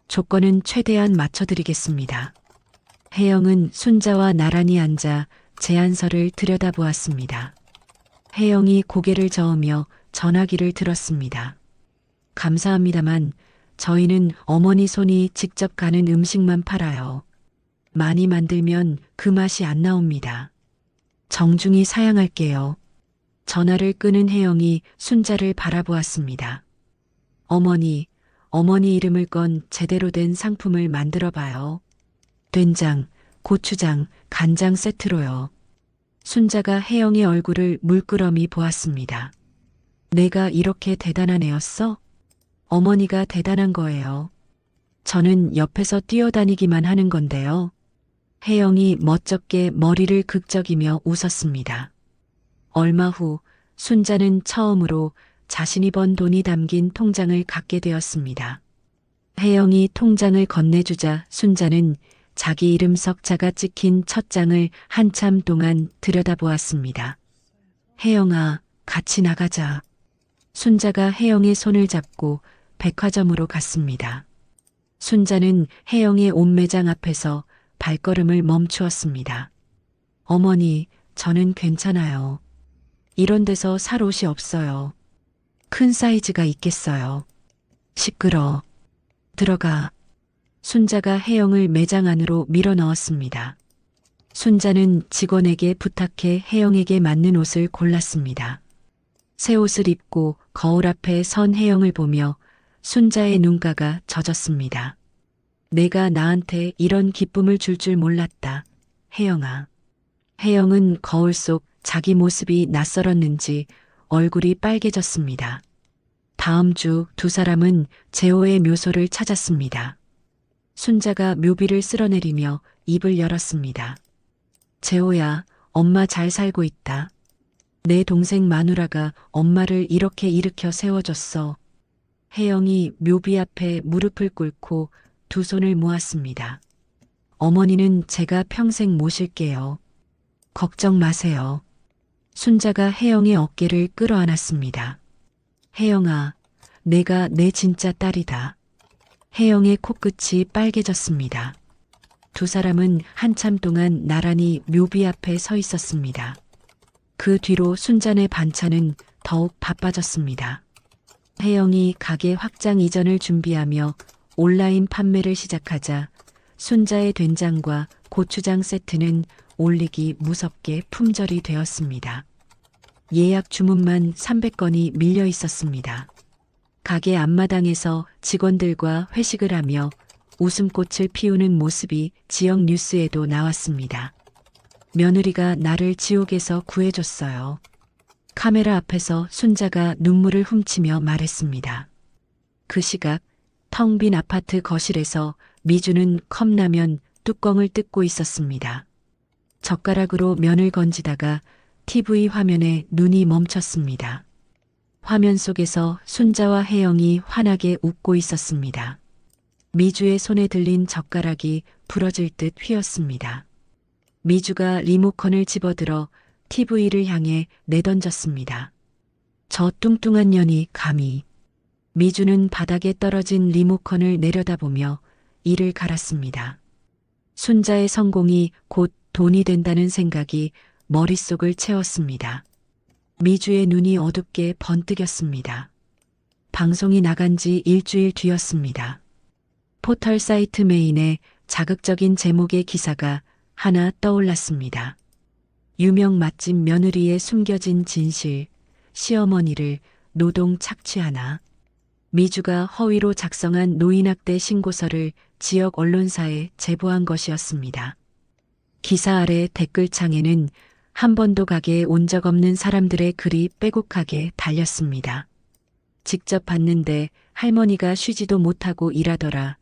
조건은 최대한 맞춰드리겠습니다. 혜영은 순자와 나란히 앉아 제안서를 들여다보았습니다. 혜영이 고개를 저으며 전화기를 들었습니다. 감사합니다만 저희는 어머니 손이 직접 가는 음식만 팔아요. 많이 만들면 그 맛이 안 나옵니다. 정중히 사양할게요. 전화를 끊은 혜영이 순자를 바라보았습니다. 어머니 이름을 건 제대로 된 상품을 만들어 봐요. 된장, 고추장, 간장 세트로요. 순자가 혜영의 얼굴을 물끄러미 보았습니다. 내가 이렇게 대단한 애였어? 어머니가 대단한 거예요. 저는 옆에서 뛰어다니기만 하는 건데요. 혜영이 멋쩍게 머리를 극적이며 웃었습니다. 얼마 후 순자는 처음으로 자신이 번 돈이 담긴 통장을 갖게 되었습니다. 혜영이 통장을 건네주자 순자는 자기 이름 석자가 찍힌 첫 장을 한참 동안 들여다보았습니다. 혜영아, 같이 나가자. 순자가 혜영의 손을 잡고 백화점으로 갔습니다. 순자는 혜영의 옷매장 앞에서 발걸음을 멈추었습니다. 어머니, 저는 괜찮아요. 이런 데서 살 옷이 없어요. 큰 사이즈가 있겠어요. 시끄러. 들어가. 순자가 혜영을 매장 안으로 밀어 넣었습니다. 순자는 직원에게 부탁해 혜영에게 맞는 옷을 골랐습니다. 새 옷을 입고 거울 앞에 선 혜영을 보며 순자의 눈가가 젖었습니다. 내가 나한테 이런 기쁨을 줄 줄 몰랐다. 혜영아. 혜영은 거울 속 자기 모습이 낯설었는지 얼굴이 빨개졌습니다. 다음 주 두 사람은 재호의 묘소를 찾았습니다. 순자가 묘비를 쓸어내리며 입을 열었습니다. 재호야, 엄마 잘 살고 있다. 내 동생 마누라가 엄마를 이렇게 일으켜 세워줬어. 혜영이 묘비 앞에 무릎을 꿇고 두 손을 모았습니다. 어머니는 제가 평생 모실게요. 걱정 마세요. 순자가 혜영의 어깨를 끌어안았습니다. 혜영아, 내가 내 진짜 딸이다. 혜영의 코끝이 빨개졌습니다. 두 사람은 한참 동안 나란히 묘비 앞에 서 있었습니다. 그 뒤로 순자네 반찬은 더욱 바빠졌습니다. 혜영이 가게 확장 이전을 준비하며 온라인 판매를 시작하자 순자의 된장과 고추장 세트는 올리기 무섭게 품절이 되었습니다. 예약 주문만 300건이 밀려 있었습니다. 가게 앞마당에서 직원들과 회식을 하며 웃음꽃을 피우는 모습이 지역 뉴스에도 나왔습니다. 며느리가 나를 지옥에서 구해줬어요. 카메라 앞에서 순자가 눈물을 훔치며 말했습니다. 그 시각 텅 빈 아파트 거실에서 미주는 컵라면 뚜껑을 뜯고 있었습니다. 젓가락으로 면을 건지다가 TV 화면에 눈이 멈췄습니다. 화면 속에서 순자와 혜영이 환하게 웃고 있었습니다. 미주의 손에 들린 젓가락이 부러질 듯 휘었습니다. 미주가 리모컨을 집어들어 TV를 향해 내던졌습니다. 저 뚱뚱한 년이 감히. 미주는 바닥에 떨어진 리모컨을 내려다보며 이를 갈았습니다. 순자의 성공이 곧 돈이 된다는 생각이 머릿속을 채웠습니다. 미주의 눈이 어둡게 번뜩였습니다. 방송이 나간 지 일주일 뒤였습니다. 포털 사이트 메인에 자극적인 제목의 기사가 하나 떠올랐습니다. 유명 맛집 며느리의 숨겨진 진실, 시어머니를 노동 착취하나. 미주가 허위로 작성한 노인학대 신고서를 지역 언론사에 제보한 것이었습니다. 기사 아래 댓글창에는 한 번도 가게에 온 적 없는 사람들의 글이 빼곡하게 달렸습니다. 직접 봤는데 할머니가 쉬지도 못하고 일하더라.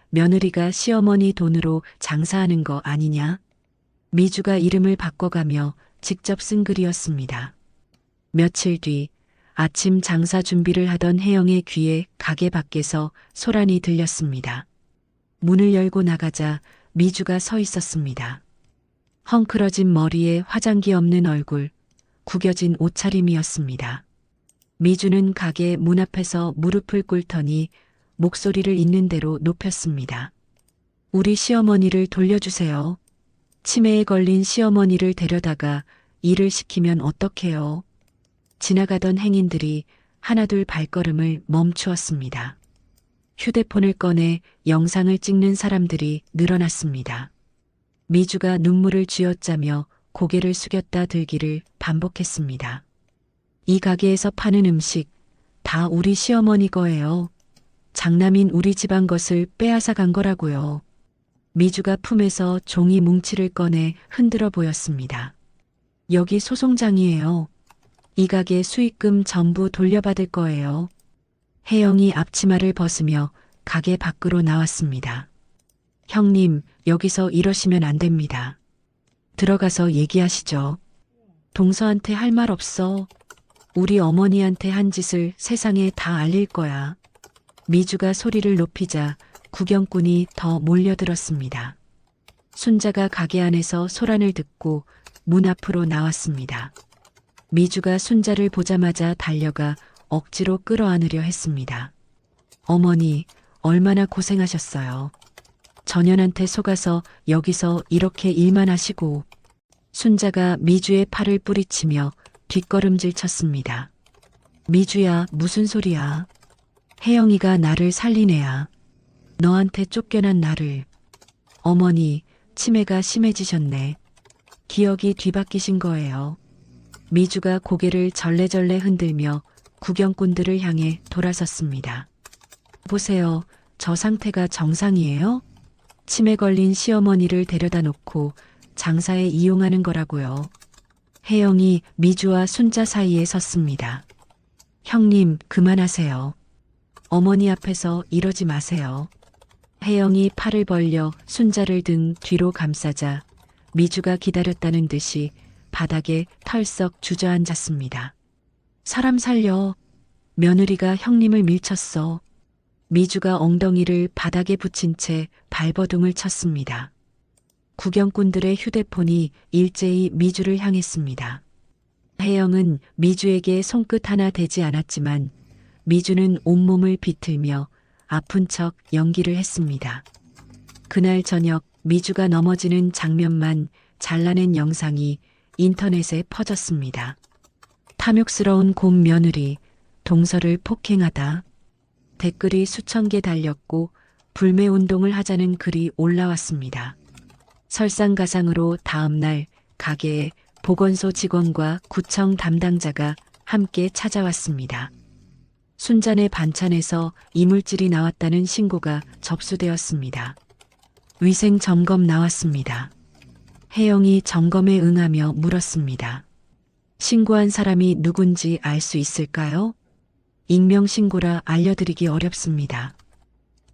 며느리가 시어머니 돈으로 장사하는 거 아니냐? 미주가 이름을 바꿔가며 직접 쓴 글이었습니다. 며칠 뒤 아침 장사 준비를 하던 혜영의 귀에 가게 밖에서 소란이 들렸습니다. 문을 열고 나가자 미주가 서 있었습니다. 헝클어진 머리에 화장기 없는 얼굴, 구겨진 옷차림이었습니다. 미주는 가게 문 앞에서 무릎을 꿇더니 목소리를 있는 대로 높였습니다. 우리 시어머니를 돌려주세요. 치매에 걸린 시어머니를 데려다가 일을 시키면 어떡해요? 지나가던 행인들이 하나둘 발걸음을 멈추었습니다. 휴대폰을 꺼내 영상을 찍는 사람들이 늘어났습니다. 미주가 눈물을 쥐어짜며 고개를 숙였다 들기를 반복했습니다. 이 가게에서 파는 음식 다 우리 시어머니 거예요. 장남인 우리 집안 것을 빼앗아 간 거라고요. 미주가 품에서 종이 뭉치를 꺼내 흔들어 보였습니다. 여기 소송장이에요. 이 가게 수익금 전부 돌려받을 거예요. 혜영이 앞치마를 벗으며 가게 밖으로 나왔습니다. 형님, 여기서 이러시면 안 됩니다. 들어가서 얘기하시죠. 동서한테 할 말 없어. 우리 어머니한테 한 짓을 세상에 다 알릴 거야. 미주가 소리를 높이자 구경꾼이 더 몰려들었습니다. 순자가 가게 안에서 소란을 듣고 문 앞으로 나왔습니다. 미주가 순자를 보자마자 달려가 억지로 끌어안으려 했습니다. 어머니, 얼마나 고생하셨어요. 전현한테 속아서 여기서 이렇게 일만 하시고. 순자가 미주의 팔을 뿌리치며 뒷걸음질 쳤습니다. 미주야, 무슨 소리야. 혜영이가 나를 살린 애야. 너한테 쫓겨난 나를. 어머니, 치매가 심해지셨네. 기억이 뒤바뀌신 거예요. 미주가 고개를 절레절레 흔들며 구경꾼들을 향해 돌아섰습니다. 보세요. 저 상태가 정상이에요? 치매 걸린 시어머니를 데려다 놓고 장사에 이용하는 거라고요. 혜영이 미주와 순자 사이에 섰습니다. 형님, 그만하세요. 어머니 앞에서 이러지 마세요. 혜영이 팔을 벌려 순자를 등 뒤로 감싸자 미주가 기다렸다는 듯이 바닥에 털썩 주저앉았습니다. 사람 살려. 며느리가 형님을 밀쳤어. 미주가 엉덩이를 바닥에 붙인 채 발버둥을 쳤습니다. 구경꾼들의 휴대폰이 일제히 미주를 향했습니다. 혜영은 미주에게 손끝 하나 대지 않았지만 미주는 온몸을 비틀며 아픈 척 연기를 했습니다. 그날 저녁 미주가 넘어지는 장면만 잘라낸 영상이 인터넷에 퍼졌습니다. 탐욕스러운 곰 며느리, 동서를 폭행하다. 댓글이 수천 개 달렸고 불매운동을 하자는 글이 올라왔습니다. 설상가상으로 다음날 가게에 보건소 직원과 구청 담당자가 함께 찾아왔습니다. 순잔의 반찬에서 이물질이 나왔다는 신고가 접수되었습니다. 위생 점검 나왔습니다. 혜영이 점검에 응하며 물었습니다. 신고한 사람이 누군지 알 수 있을까요? 익명신고라 알려드리기 어렵습니다.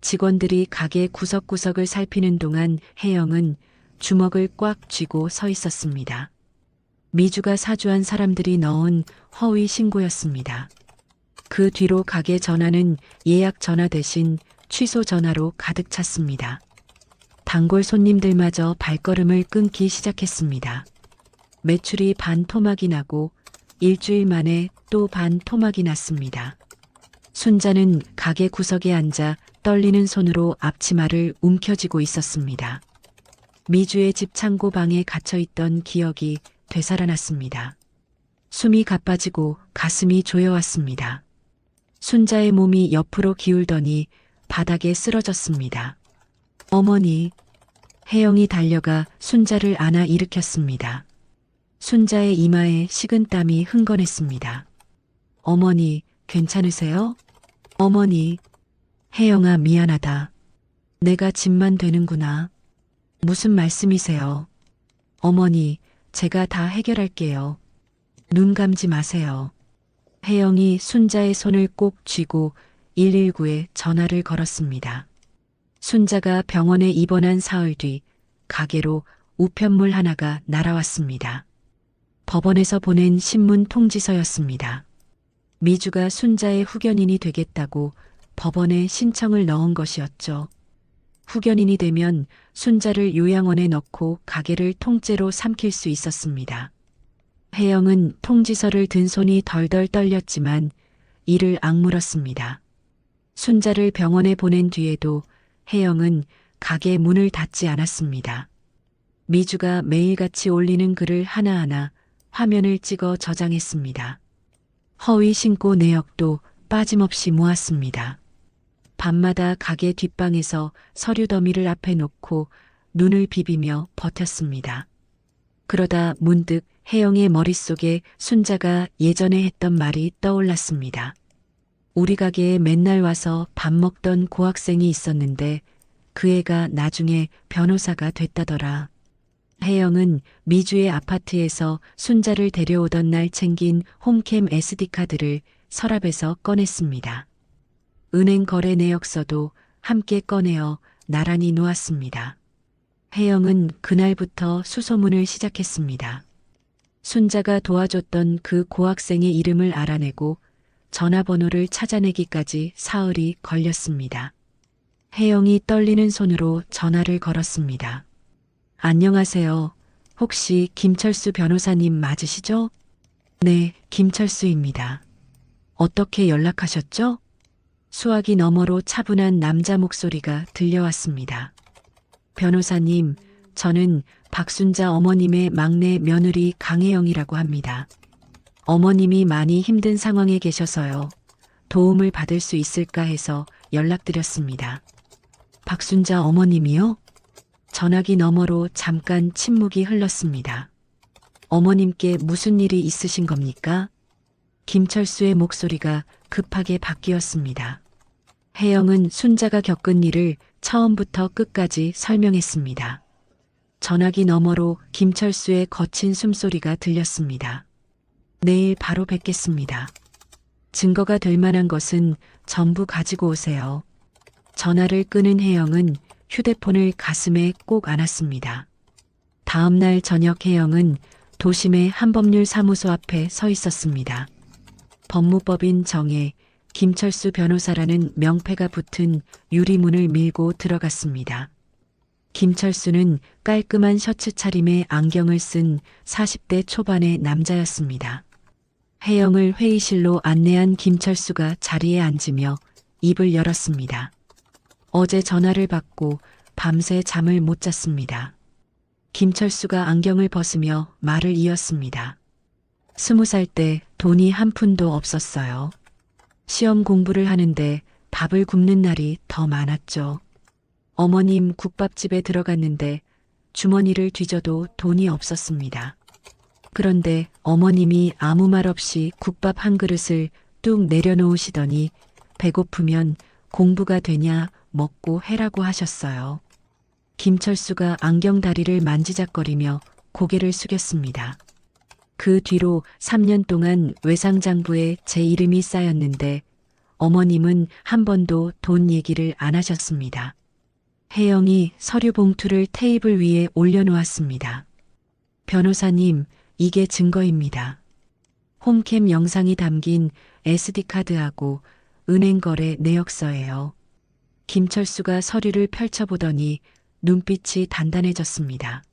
직원들이 가게 구석구석을 살피는 동안 혜영은 주먹을 꽉 쥐고 서 있었습니다. 미주가 사주한 사람들이 넣은 허위 신고였습니다. 그 뒤로 가게 전화는 예약 전화 대신 취소 전화로 가득 찼습니다. 단골 손님들마저 발걸음을 끊기 시작했습니다. 매출이 반토막이 나고 일주일 만에 또 반토막이 났습니다. 순자는 가게 구석에 앉아 떨리는 손으로 앞치마를 움켜쥐고 있었습니다. 미주의 집 창고방에 갇혀있던 기억이 되살아났습니다. 숨이 가빠지고 가슴이 조여왔습니다. 순자의 몸이 옆으로 기울더니 바닥에 쓰러졌습니다. 어머니, 혜영이 달려가 순자를 안아 일으켰습니다. 순자의 이마에 식은땀이 흥건했습니다. 어머니, 괜찮으세요? 어머니, 혜영아 미안하다. 내가 짐만 되는구나. 무슨 말씀이세요? 어머니, 제가 다 해결할게요. 눈 감지 마세요. 혜영이 순자의 손을 꼭 쥐고 119에 전화를 걸었습니다. 순자가 병원에 입원한 사흘 뒤 가게로 우편물 하나가 날아왔습니다. 법원에서 보낸 신문 통지서였습니다. 미주가 순자의 후견인이 되겠다고 법원에 신청을 넣은 것이었죠. 후견인이 되면 순자를 요양원에 넣고 가게를 통째로 삼킬 수 있었습니다. 혜영은 통지서를 든 손이 덜덜 떨렸지만 이를 악물었습니다. 순자를 병원에 보낸 뒤에도 혜영은 가게 문을 닫지 않았습니다. 미주가 매일같이 올리는 글을 하나하나 화면을 찍어 저장했습니다. 허위 신고 내역도 빠짐없이 모았습니다. 밤마다 가게 뒷방에서 서류 더미를 앞에 놓고 눈을 비비며 버텼습니다. 그러다 문득 혜영의 머릿속에 순자가 예전에 했던 말이 떠올랐습니다. 우리 가게에 맨날 와서 밥 먹던 고학생이 있었는데 그 애가 나중에 변호사가 됐다더라. 혜영은 미주의 아파트에서 순자를 데려오던 날 챙긴 홈캠 SD카드를 서랍에서 꺼냈습니다. 은행 거래 내역서도 함께 꺼내어 나란히 놓았습니다. 혜영은 그날부터 수소문을 시작했습니다. 순자가 도와줬던 그 고학생의 이름을 알아내고 전화번호를 찾아내기까지 사흘이 걸렸습니다. 혜영이 떨리는 손으로 전화를 걸었습니다. 안녕하세요. 혹시 김철수 변호사님 맞으시죠? 네, 김철수입니다. 어떻게 연락하셨죠? 수화기 너머로 차분한 남자 목소리가 들려왔습니다. 변호사님, 저는 박순자 어머님의 막내 며느리 강혜영이라고 합니다. 어머님이 많이 힘든 상황에 계셔서요. 도움을 받을 수 있을까 해서 연락드렸습니다. 박순자 어머님이요? 전화기 너머로 잠깐 침묵이 흘렀습니다. 어머님께 무슨 일이 있으신 겁니까? 김철수의 목소리가 급하게 바뀌었습니다. 혜영은 순자가 겪은 일을 처음부터 끝까지 설명했습니다. 전화기 너머로 김철수의 거친 숨소리가 들렸습니다. 내일 바로 뵙겠습니다. 증거가 될 만한 것은 전부 가지고 오세요. 전화를 끊은 혜영은 휴대폰을 가슴에 꼭 안았습니다. 다음 날 저녁 혜영은 도심의 한법률 사무소 앞에 서 있었습니다. 법무법인 정에 김철수 변호사라는 명패가 붙은 유리문을 밀고 들어갔습니다. 김철수는 깔끔한 셔츠 차림에 안경을 쓴 40대 초반의 남자였습니다. 혜영을 회의실로 안내한 김철수가 자리에 앉으며 입을 열었습니다. 어제 전화를 받고 밤새 잠을 못 잤습니다. 김철수가 안경을 벗으며 말을 이었습니다. 20살 때 돈이 한 푼도 없었어요. 시험 공부를 하는데 밥을 굶는 날이 더 많았죠. 어머님 국밥집에 들어갔는데 주머니를 뒤져도 돈이 없었습니다. 그런데 어머님이 아무 말 없이 국밥 한 그릇을 뚝 내려놓으시더니 배고프면 공부가 되냐 먹고 해라고 하셨어요. 김철수가 안경다리를 만지작거리며 고개를 숙였습니다. 그 뒤로 3년 동안 외상장부에 제 이름이 쌓였는데 어머님은 한 번도 돈 얘기를 안 하셨습니다. 혜영이 서류 봉투를 테이블 위에 올려놓았습니다. 변호사님, 이게 증거입니다. 홈캠 영상이 담긴 SD카드하고 은행 거래 내역서예요. 김철수가 서류를 펼쳐보더니 눈빛이 단단해졌습니다.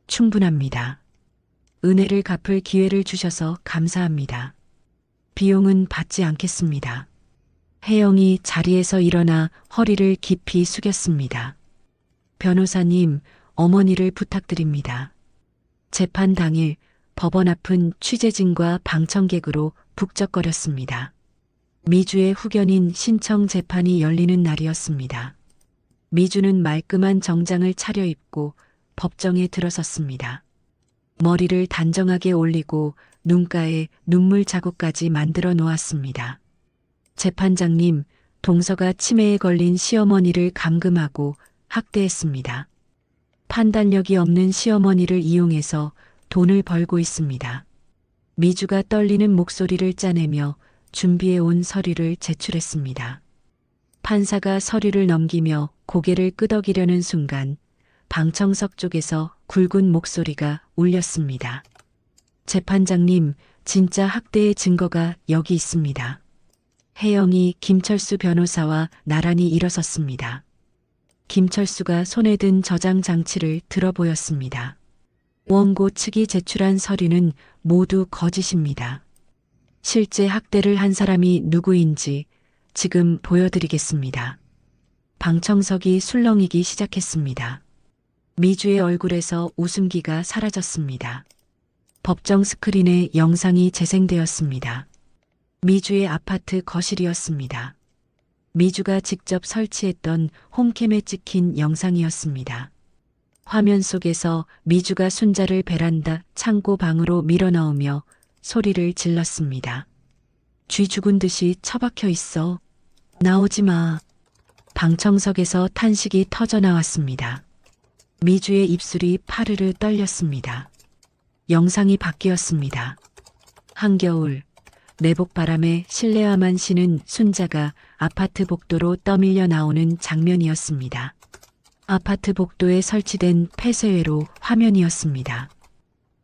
충분합니다. 은혜를 갚을 기회를 주셔서 감사합니다. 비용은 받지 않겠습니다. 혜영이 자리에서 일어나 허리를 깊이 숙였습니다. 변호사님, 어머니를 부탁드립니다. 재판 당일 법원 앞은 취재진과 방청객으로 북적거렸습니다. 미주의 후견인 신청 재판이 열리는 날이었습니다. 미주는 말끔한 정장을 차려입고 법정에 들어섰습니다. 머리를 단정하게 올리고 눈가에 눈물 자국까지 만들어 놓았습니다. 재판장님, 동서가 치매에 걸린 시어머니를 감금하고 학대했습니다. 판단력이 없는 시어머니를 이용해서 돈을 벌고 있습니다. 미주가 떨리는 목소리를 짜내며 준비해온 서류를 제출했습니다. 판사가 서류를 넘기며 고개를 끄덕이려는 순간 방청석 쪽에서 굵은 목소리가 울렸습니다. 재판장님, 진짜 학대의 증거가 여기 있습니다. 혜영이 김철수 변호사와 나란히 일어섰습니다. 김철수가 손에 든 저장 장치를 들어 보였습니다. 원고 측이 제출한 서류는 모두 거짓입니다. 실제 학대를 한 사람이 누구인지 지금 보여드리겠습니다. 방청석이 술렁이기 시작했습니다. 미주의 얼굴에서 웃음기가 사라졌습니다. 법정 스크린에 영상이 재생되었습니다. 미주의 아파트 거실이었습니다. 미주가 직접 설치했던 홈캠에 찍힌 영상이었습니다. 화면 속에서 미주가 순자를 베란다 창고 방으로 밀어넣으며 소리를 질렀습니다. 쥐 죽은 듯이 처박혀 있어. 나오지 마. 방청석에서 탄식이 터져 나왔습니다. 미주의 입술이 파르르 떨렸습니다. 영상이 바뀌었습니다. 한겨울, 내복바람에 실내화만 신은 순자가 아파트 복도로 떠밀려 나오는 장면이었습니다. 아파트 복도에 설치된 폐쇄회로 화면이었습니다.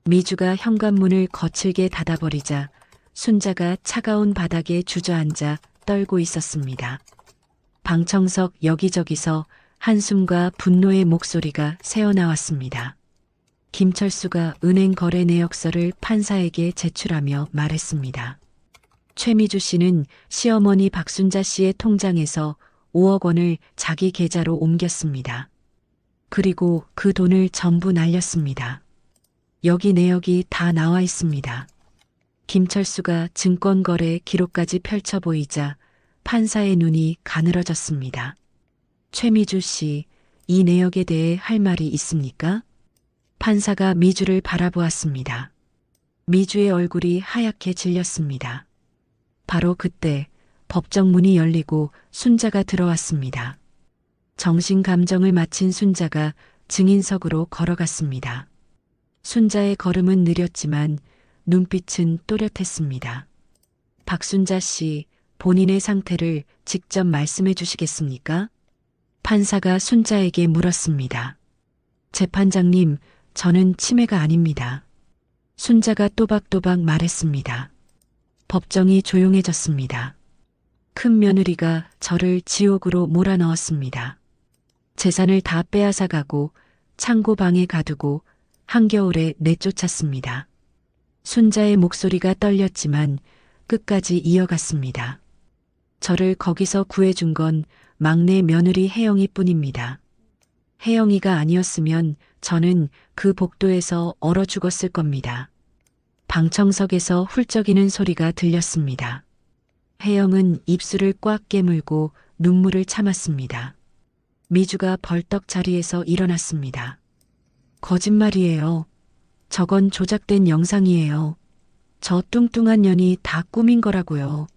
미주가 현관문을 거칠게 닫아버리자 순자가 차가운 바닥에 주저앉아 떨고 있었습니다. 방청석 여기저기서 한숨과 분노의 목소리가 새어나왔습니다. 김철수가 은행 거래 내역서를 판사에게 제출하며 말했습니다. 최미주 씨는 시어머니 박순자 씨의 통장에서 5억 원을 자기 계좌로 옮겼습니다. 그리고 그 돈을 전부 날렸습니다. 여기 내역이 다 나와 있습니다. 김철수가 증권거래 기록까지 펼쳐 보이자 판사의 눈이 가늘어졌습니다. 최미주 씨, 이 내역에 대해 할 말이 있습니까? 판사가 미주를 바라보았습니다. 미주의 얼굴이 하얗게 질렸습니다. 바로 그때 법정 문이 열리고 순자가 들어왔습니다. 정신 감정을 마친 순자가 증인석으로 걸어갔습니다. 순자의 걸음은 느렸지만 눈빛은 또렷했습니다. 박순자 씨, 본인의 상태를 직접 말씀해 주시겠습니까? 판사가 순자에게 물었습니다. 재판장님, 저는 치매가 아닙니다. 순자가 또박또박 말했습니다. 법정이 조용해졌습니다. 큰 며느리가 저를 지옥으로 몰아넣었습니다. 재산을 다 빼앗아 가고 창고방에 가두고 한겨울에 내쫓았습니다. 순자의 목소리가 떨렸지만 끝까지 이어갔습니다. 저를 거기서 구해준 건 막내 며느리 혜영이 뿐입니다. 혜영이가 아니었으면 저는 그 복도에서 얼어 죽었을 겁니다. 방청석에서 훌쩍이는 소리가 들렸습니다. 혜영은 입술을 꽉 깨물고 눈물을 참았습니다. 미주가 벌떡 자리에서 일어났습니다. 거짓말이에요. 저건 조작된 영상이에요. 저 뚱뚱한 년이 다 꾸민 거라고요.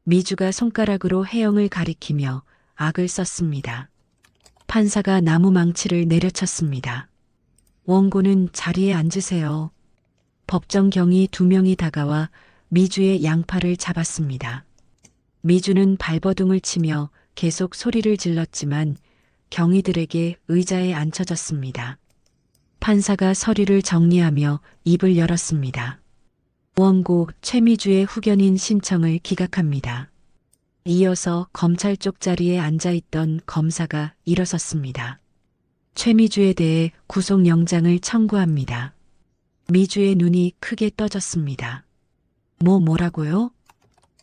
미주가 손가락으로 혜영을 가리키며 악을 썼습니다. 판사가 나무 망치를 내려쳤습니다. 원고는 자리에 앉으세요. 법정 경위 2명이 다가와 미주의 양팔을 잡았습니다. 미주는 발버둥을 치며 계속 소리를 질렀지만 경위들에게 의자에 앉혀졌습니다. 판사가 서류를 정리하며 입을 열었습니다. 원고 최미주의 후견인 신청을 기각합니다. 이어서 검찰 쪽 자리에 앉아있던 검사가 일어섰습니다. 최미주에 대해 구속영장을 청구합니다. 미주의 눈이 크게 떠졌습니다. 뭐라고요?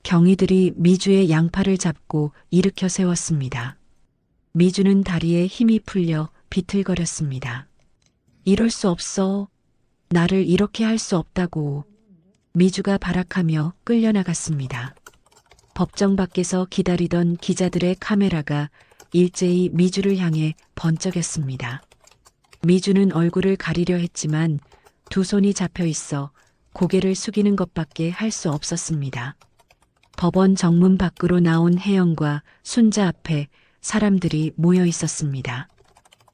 경위들이 미주의 양팔을 잡고 일으켜 세웠습니다. 미주는 다리에 힘이 풀려 비틀거렸습니다. 이럴 수 없어. 나를 이렇게 할 수 없다고. 미주가 발악하며 끌려나갔습니다. 법정 밖에서 기다리던 기자들의 카메라가 일제히 미주를 향해 번쩍였습니다. 미주는 얼굴을 가리려 했지만 두 손이 잡혀 있어 고개를 숙이는 것밖에 할 수 없었습니다. 법원 정문 밖으로 나온 혜영과 순자 앞에 사람들이 모여 있었습니다.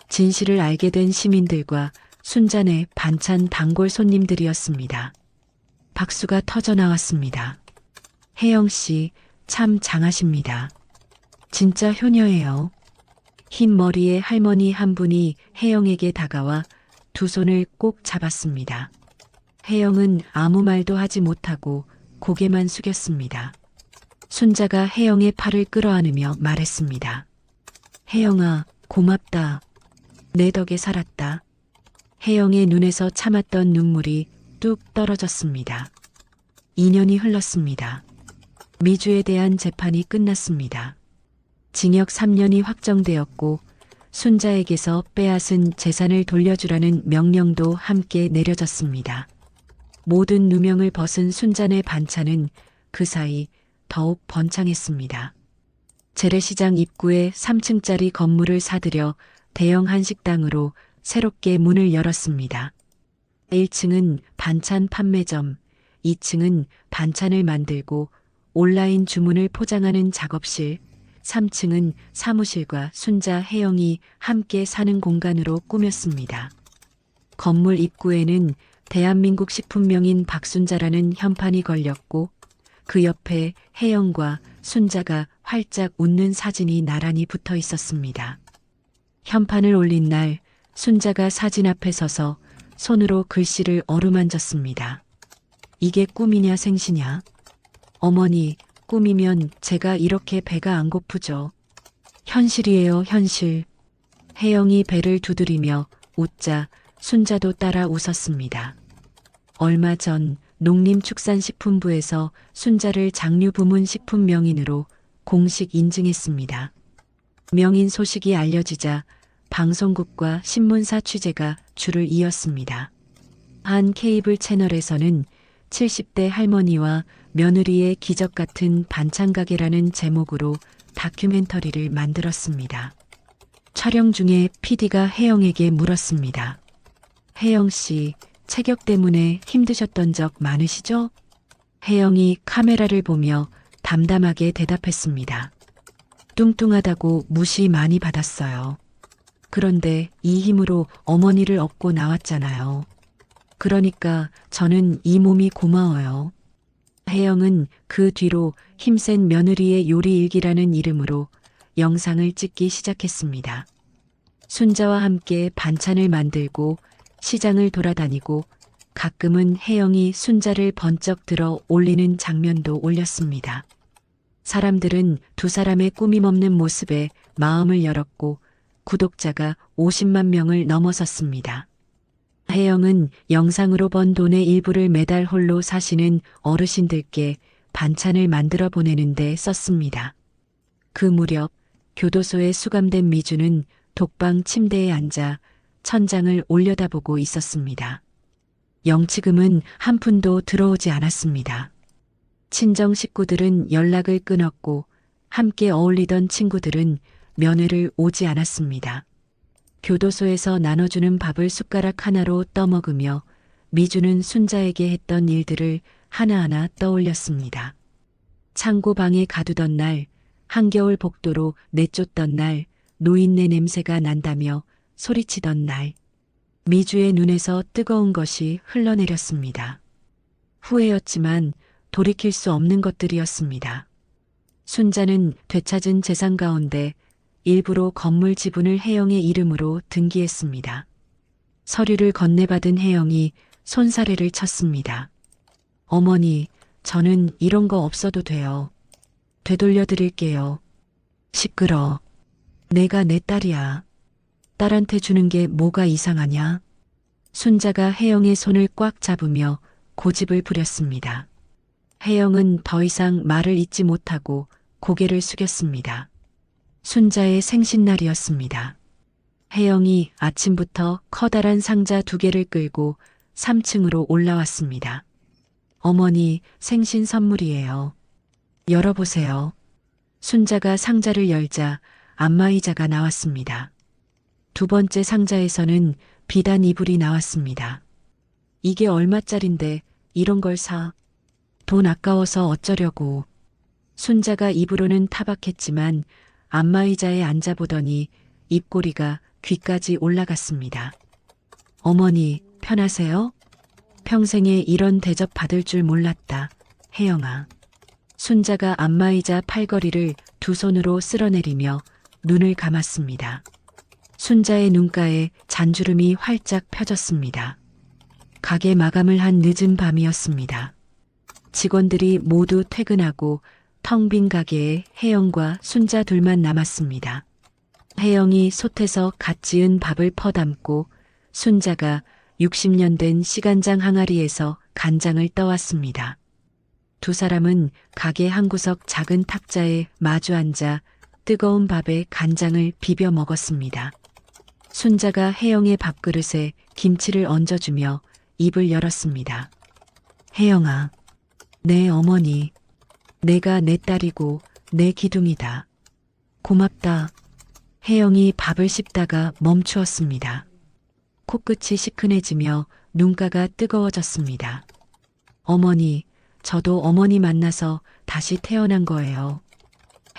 진실을 알게 된 시민들과 순잔의 반찬 단골 손님들이었습니다. 박수가 터져 나왔습니다. 혜영 씨, 참 장하십니다. 진짜 효녀예요. 흰 머리의 할머니 한 분이 혜영에게 다가와 두 손을 꼭 잡았습니다. 혜영은 아무 말도 하지 못하고 고개만 숙였습니다. 순자가 혜영의 팔을 끌어안으며 말했습니다. 혜영아, 고맙다. 내 덕에 살았다. 혜영의 눈에서 참았던 눈물이 뚝 떨어졌습니다. 2년이 흘렀습니다. 미주에 대한 재판이 끝났습니다. 징역 3년이 확정되었고 순자에게서 빼앗은 재산을 돌려주라는 명령도 함께 내려졌습니다. 모든 누명을 벗은 순잔의 반찬은 그 사이 더욱 번창했습니다. 재래시장 입구에 3층짜리 건물을 사들여 대형 한식당으로 새롭게 문을 열었습니다. 1층은 반찬 판매점, 2층은 반찬을 만들고 온라인 주문을 포장하는 작업실, 3층은 사무실과 순자 혜영이 함께 사는 공간으로 꾸몄습니다. 건물 입구에는 대한민국 식품명인 박순자라는 현판이 걸렸고 그 옆에 혜영과 순자가 활짝 웃는 사진이 나란히 붙어 있었습니다. 현판을 올린 날 순자가 사진 앞에 서서 손으로 글씨를 어루만졌습니다. 이게 꿈이냐 생시냐? 어머니, 꿈이면 제가 이렇게 배가 안 고프죠. 현실이에요, 현실. 혜영이 배를 두드리며 웃자 순자도 따라 웃었습니다. 얼마 전 농림축산식품부에서 순자를 장류부문 식품명인으로 공식 인증했습니다. 명인 소식이 알려지자 방송국과 신문사 취재가 줄을 이었습니다. 한 케이블 채널에서는 70대 할머니와 며느리의 기적 같은 반찬 가게라는 제목으로 다큐멘터리를 만들었습니다. 촬영 중에 PD가 혜영에게 물었습니다. 혜영 씨, 체격 때문에 힘드셨던 적 많으시죠? 혜영이 카메라를 보며 담담하게 대답했습니다. 뚱뚱하다고 무시 많이 받았어요. 그런데 이 힘으로 어머니를 업고 나왔잖아요. 그러니까 저는 이 몸이 고마워요. 혜영은 그 뒤로 힘센 며느리의 요리일기라는 이름으로 영상을 찍기 시작했습니다. 순자와 함께 반찬을 만들고 시장을 돌아다니고 가끔은 혜영이 순자를 번쩍 들어 올리는 장면도 올렸습니다. 사람들은 두 사람의 꾸밈없는 모습에 마음을 열었고 구독자가 50만 명을 넘어섰습니다. 혜영은 영상으로 번 돈의 일부를 매달 홀로 사시는 어르신들께 반찬을 만들어 보내는데 썼습니다. 그 무렵 교도소에 수감된 미주는 독방 침대에 앉아 천장을 올려다보고 있었습니다. 영치금은 한 푼도 들어오지 않았습니다. 친정 식구들은 연락을 끊었고 함께 어울리던 친구들은 면회를 오지 않았습니다. 교도소에서 나눠주는 밥을 숟가락 하나로 떠먹으며 미주는 순자에게 했던 일들을 하나하나 떠올렸습니다. 창고방에 가두던 날, 한겨울 복도로 내쫓던 날, 노인네 냄새가 난다며 소리치던 날, 미주의 눈에서 뜨거운 것이 흘러내렸습니다. 후회였지만 돌이킬 수 없는 것들이었습니다. 순자는 되찾은 재산 가운데 일부러 건물 지분을 혜영의 이름으로 등기했습니다. 서류를 건네받은 혜영이 손사래를 쳤습니다. 어머니, 저는 이런 거 없어도 돼요. 되돌려 드릴게요. 시끄러. 내가 내 딸이야. 딸한테 주는 게 뭐가 이상하냐? 순자가 혜영의 손을 꽉 잡으며 고집을 부렸습니다. 혜영은 더 이상 말을 잇지 못하고 고개를 숙였습니다. 순자의 생신날이었습니다. 혜영이 아침부터 커다란 상자 2개를 끌고 3층으로 올라왔습니다. 어머니, 생신 선물이에요. 열어보세요. 순자가 상자를 열자 안마의자가 나왔습니다. 두 번째 상자에서는 비단 이불이 나왔습니다. 이게 얼마짜린데 이런 걸 사? 돈 아까워서 어쩌려고. 순자가 입으로는 타박했지만 안마의자에 앉아보더니 입꼬리가 귀까지 올라갔습니다. 어머니, 편하세요? 평생에 이런 대접 받을 줄 몰랐다, 혜영아. 순자가 안마의자 팔걸이를 두 손으로 쓸어내리며 눈을 감았습니다. 순자의 눈가에 잔주름이 활짝 펴졌습니다. 가게 마감을 한 늦은 밤이었습니다. 직원들이 모두 퇴근하고 텅 빈 가게에 혜영과 순자 둘만 남았습니다. 혜영이 솥에서 갓 지은 밥을 퍼담고 순자가 60년 된 시간장 항아리에서 간장을 떠왔습니다. 두 사람은 가게 한 구석 작은 탁자에 마주 앉아 뜨거운 밥에 간장을 비벼 먹었습니다. 순자가 혜영의 밥그릇에 김치를 얹어주며 입을 열었습니다. 혜영아, 내 어머니, 내가 내 딸이고 내 기둥이다. 고맙다. 혜영이 밥을 씹다가 멈추었습니다. 코끝이 시큰해지며 눈가가 뜨거워졌습니다. 어머니, 저도 어머니 만나서 다시 태어난 거예요.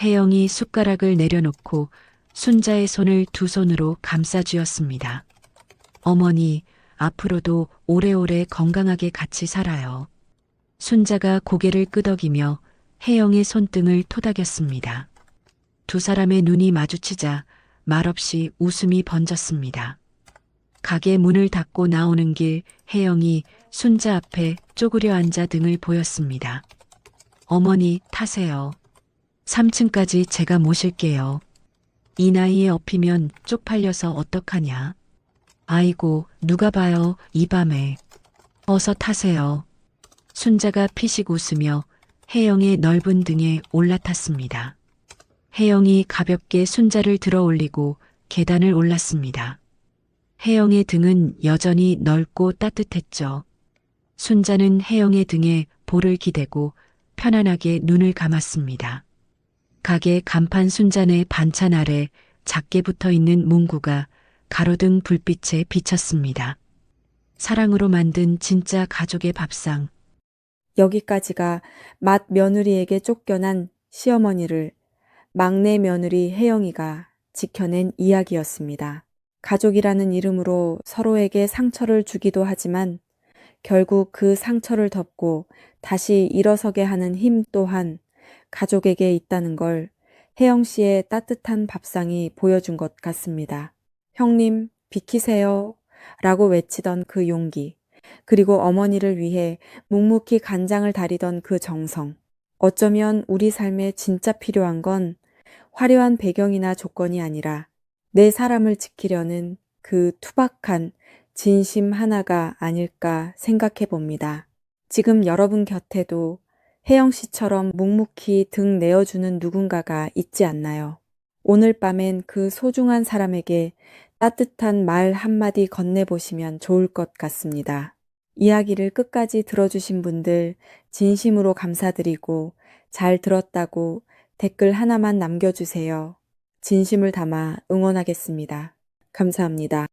혜영이 숟가락을 내려놓고 순자의 손을 두 손으로 감싸쥐었습니다. 어머니, 앞으로도 오래오래 건강하게 같이 살아요. 순자가 고개를 끄덕이며 혜영의 손등을 토닥였습니다. 두 사람의 눈이 마주치자 말없이 웃음이 번졌습니다. 가게 문을 닫고 나오는 길 혜영이 순자 앞에 쪼그려 앉아 등을 보였습니다. 어머니 타세요. 3층까지 제가 모실게요. 이 나이에 엎이면 쪽팔려서 어떡하냐. 아이고 누가 봐요 이 밤에. 어서 타세요. 순자가 피식 웃으며 혜영의 넓은 등에 올라탔습니다. 혜영이 가볍게 순자를 들어 올리고 계단을 올랐습니다. 혜영의 등은 여전히 넓고 따뜻했죠. 순자는 혜영의 등에 볼을 기대고 편안하게 눈을 감았습니다. 가게 간판 순잔의 반찬 아래 작게 붙어 있는 문구가 가로등 불빛에 비쳤습니다. 사랑으로 만든 진짜 가족의 밥상. 여기까지가 맏 며느리에게 쫓겨난 시어머니를 막내 며느리 혜영이가 지켜낸 이야기였습니다. 가족이라는 이름으로 서로에게 상처를 주기도 하지만 결국 그 상처를 덮고 다시 일어서게 하는 힘 또한 가족에게 있다는 걸 혜영 씨의 따뜻한 밥상이 보여준 것 같습니다. 형님, 비키세요 라고 외치던 그 용기, 그리고 어머니를 위해 묵묵히 간장을 다리던 그 정성. 어쩌면 우리 삶에 진짜 필요한 건 화려한 배경이나 조건이 아니라 내 사람을 지키려는 그 투박한 진심 하나가 아닐까 생각해 봅니다. 지금 여러분 곁에도 혜영 씨처럼 묵묵히 등 내어주는 누군가가 있지 않나요? 오늘 밤엔 그 소중한 사람에게 따뜻한 말 한마디 건네보시면 좋을 것 같습니다. 이야기를 끝까지 들어주신 분들 진심으로 감사드리고 잘 들었다고 댓글 하나만 남겨주세요. 진심을 담아 응원하겠습니다. 감사합니다.